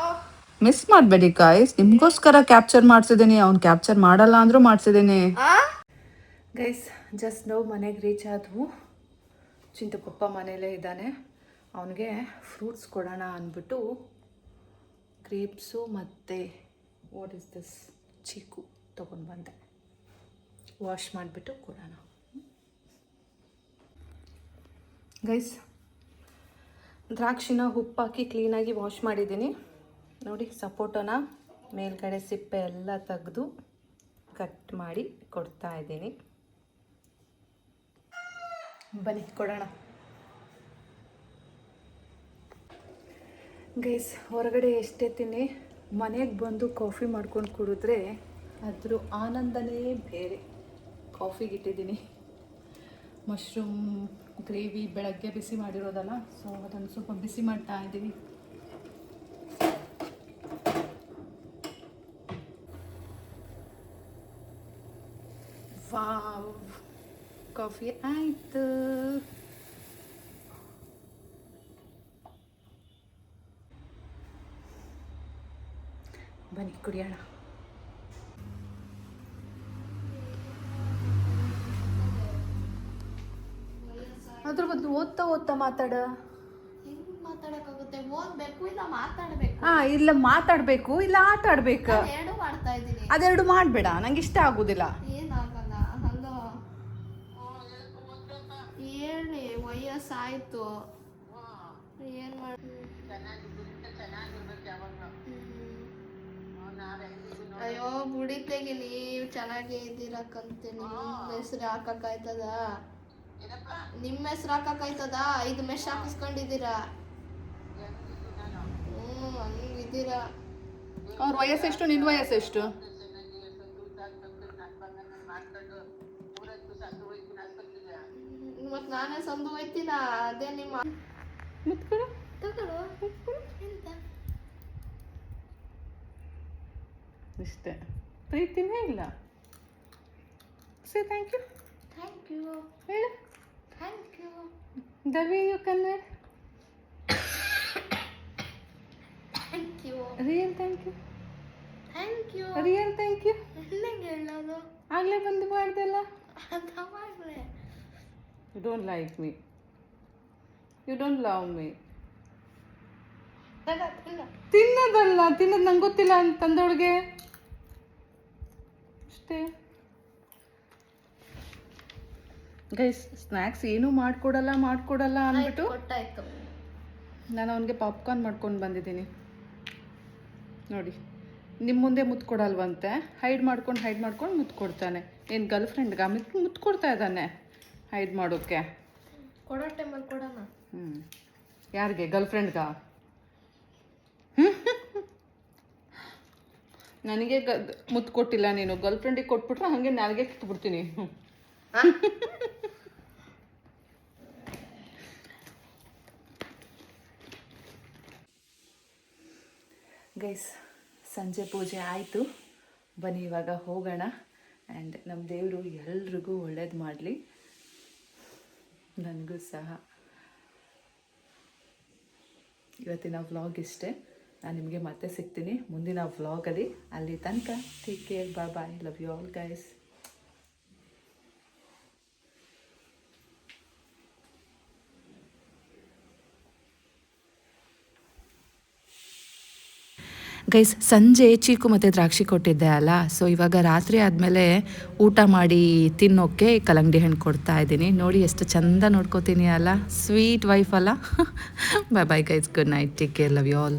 ಮಿಸ್ ಮಾಡಬೇಡಿ ಗೈಸ್, ನಿಮಗೋಸ್ಕರ ಕ್ಯಾಪ್ಚರ್ ಮಾಡಿಸಿದ್ದೀನಿ, ಅವ್ನು ಕ್ಯಾಪ್ಚರ್ ಮಾಡಲ್ಲ ಅಂದರೂ ಮಾಡಿಸಿದ್ದೀನಿ. ಗೈಸ್, ಜಸ್ಟ್ ನಾವು ಮನೆಗೆ ರೀಚ್ ಆದವು. ಚಿಂಟು ಪಪ್ಪ ಮನೆಯಲ್ಲೇ ಇದ್ದಾನೆ. ಅವನಿಗೆ ಫ್ರೂಟ್ಸ್ ಕೊಡೋಣ ಅಂದ್ಬಿಟ್ಟು ಗ್ರೇಪ್ಸು ಮತ್ತು ವಾಟ್ ಇಸ್ ದಿಸ್ ಚೀಕು ತೊಗೊಂಡು ಬಂದೆ. ವಾಶ್ ಮಾಡಿಬಿಟ್ಟು ಕೊಡೋಣ. ಗೈಸ್, ದ್ರಾಕ್ಷಿನ ಉಪ್ಪಾಕಿ ಕ್ಲೀನಾಗಿ ವಾಶ್ ಮಾಡಿದ್ದೀನಿ ನೋಡಿ. ಸಪೋಟೋನ ಮೇಲ್ಗಡೆ ಸಿಪ್ಪೆ ಎಲ್ಲ ತೆಗೆದು ಕಟ್ ಮಾಡಿ ಕೊಡ್ತಾ ಇದ್ದೀನಿ. ಬನ್ನಿ ಕೊಡೋಣ. ಗೈಸ್, ಹೊರಗಡೆ ಎಷ್ಟೇ ತಿನ್ನಿ, ಮನೆಗೆ ಬಂದು ಕಾಫಿ ಮಾಡ್ಕೊಂಡು ಕುಡಿದ್ರೆ ಅದ್ರ ಆನಂದನೇ ಬೇರೆ. ಕಾಫಿಗೆ ಇಟ್ಟಿದ್ದೀನಿ ಮಶ್ರೂಮ್ ಗ್ರೇವಿ, ಬೆಳಗ್ಗೆ ಬಿಸಿ ಮಾಡಿರೋದಲ್ಲ, ಸೊ ಅದನ್ನು ಸ್ವಲ್ಪ ಬಿಸಿ ಮಾಡ್ತಾ ಇದ್ದೀನಿ. ವಾವ್, ಕಾಫಿ ಆಯಿತು. ಬನ್ನಿ ಕುಡಿಯೋಣ. ಅದ್ರ ಬದಲು ಓದ್ತಾ ಓದ್ತಾ ಮಾತಾಡ. ಹೆಂಗ್ ಮಾತಾಡಕ್ಕಾಗುತ್ತೆ? ಓದ್ಬೇಕು ಇಲ್ಲ ಮಾತಾಡ್ಬೇಕು? ಇಲ್ಲ ಮಾತಾಡಬೇಕು, ಇಲ್ಲ ಆಟ ಆಡ್ಬೇಕು. ಎರಡು ಮಾಡ್ತಾ ಇದ್ದೀನಿ. ಅದೆರಡು ಮಾಡಬೇಡ, ನಂಗೆ ಇಷ್ಟ ಆಗೋದಿಲ್ಲ. ಏನಾಗಲ್ಲ. ವಯಸ್ಸಾಯ್ತು. ಏನ್ ಮಾಡಿ ಅಯ್ಯೋ ಬುಡಿ ತೆಗಿ, ನೀವು ಚೆನ್ನಾಗೇ ಇದ್ದೀರಾ ಕಂತೆ. ನಿಮ್ಮ ಹೆಸ್ರು ಹಾಕಕ್ಕಾಯ್ತದ? ನಿಮ್ಮ ಹೆಸ್ರು ಹಾಕಕ್ಕಾಯ್ತದ? 5 ಮೆಶ್ ಹಾಕಿಸ್ಕೊಂಡಿದ್ದೀರಾ. ಹಂಗಿದ್ದೀರಾ. ಅವ್ರ ವಯಸ್ಸೆಷ್ಟು, ನಿನ್ನ ವಯಸ್ಸೆಷ್ಟು? ಮತ್ ನಾನೇ ಸಂದು ಹೋಯ್ತಿಲ್ಲ. ಅದೇ ನಿಮ್ಮ ಮುತ್ಕೊಡು. ತಗೊಳ್ಳು. ಎಂತ ಇಷ್ಟೇ ಪ್ರೀತಿನೇ ಇಲ್ಲ. Say thank you. Thank you. ಹೇಳು thank you. The way you Kannada. Thank you. Real thank you. Thank you. Real thank you. ಹೆಂಗೆ ಹೇಳೋದು? ಆಗಲೇ ಬಂದು ಮಾಡ್ದಲ್ಲ. ಅದಾವಾಗಲೇ you don't like me, you don't love me. ತಿನ್ನೋದಲ್ಲ, ತಿನ್ನೋದು ನಂಗೆ ಗೊತ್ತಿಲ್ಲ ಅಂತಂದೊಳಗೆ ಅಷ್ಟೇ. ಗೈಸ್, ಸ್ನ್ಯಾಕ್ಸ್ ಏನೂ ಮಾಡ್ಕೊಡಲ್ಲ ಅಂದ್ಬಿಟ್ಟು ಗೊತ್ತಾಯ್ತು. ನಾನು ಅವನಿಗೆ ಪಾಪ್ಕಾರ್ನ್ ಮಾಡ್ಕೊಂಡು ಬಂದಿದ್ದೀನಿ ನೋಡಿ. ನಿಮ್ಮ ಮುಂದೆ ಮುತ್ಕೊಡಲ್ವಂತೆ, ಹೈಡ್ ಮಾಡ್ಕೊಂಡು ಮುತ್ಕೊಡ್ತಾನೆ. ಏನು ಗರ್ಲ್ ಫ್ರೆಂಡ್ಗೆ ಮುತ್ಕೊಡ್ತಾ ಇದ್ದಾನೆ ಹೈಡ್ ಮಾಡೋಕ್ಕೆ. ಕೊಡೋ ಟೈಮಲ್ಲಿ ಕೊಡೋಣ. ಯಾರಿಗೆ? ಗರ್ಲ್ ಫ್ರೆಂಡ್ಗಾ? ನನಗೆ ಮುತ್ತು ಕೊಟ್ಟಿಲ್ಲ ನೀನು, ಗರ್ಲ್ ಫ್ರೆಂಡಿಗೆ ಕೊಟ್ಬಿಟ್ರೆ ಹಾಗೆ ನಾಲ್ಗೆ ಕಿತ್ಬಿಡ್ತೀನಿ. ಗೈಸ್, ಸಂಜೆ ಪೂಜೆ ಆಯಿತು. ಬನ್ನಿ ಇವಾಗ ಹೋಗೋಣ. ಆ್ಯಂಡ್ ನಮ್ಮ ದೇವರು ಎಲ್ರಿಗೂ ಒಳ್ಳೇದು ಮಾಡಲಿ, ನನಗೂ ಸಹ. ಇವತ್ತಿನ ವ್ಲಾಗ್ ಇಷ್ಟೇ. ನಾನು ನಿಮಗೆ ಮತ್ತೆ ಸಿಗ್ತೀನಿ ಮುಂದಿನ ವ್ಲಾಗಲ್ಲಿ. ಅಲ್ಲಿ ತನಕ take care, bye bye, love you all guys. Guys, ಸಂಜೆ ಚೀಕು ಮತ್ತು ದ್ರಾಕ್ಷಿ ಕೊಟ್ಟಿದ್ದೆ ಅಲ್ಲ, ಸೊ ಇವಾಗ ರಾತ್ರಿ ಆದಮೇಲೆ ಊಟ ಮಾಡಿ ತಿನ್ನೋಕ್ಕೆ ಕಲ್ಲಂಗಡಿ ಹಣ್ಣು ಕೊಡ್ತಾ ಇದ್ದೀನಿ. ನೋಡಿ ಎಷ್ಟು ಚಂದ ನೋಡ್ಕೋತೀನಿ ಅಲ್ಲ, ಸ್ವೀಟ್ ವೈಫ್ ಅಲ್ಲ. Bye bye guys, good night, take care, love you all.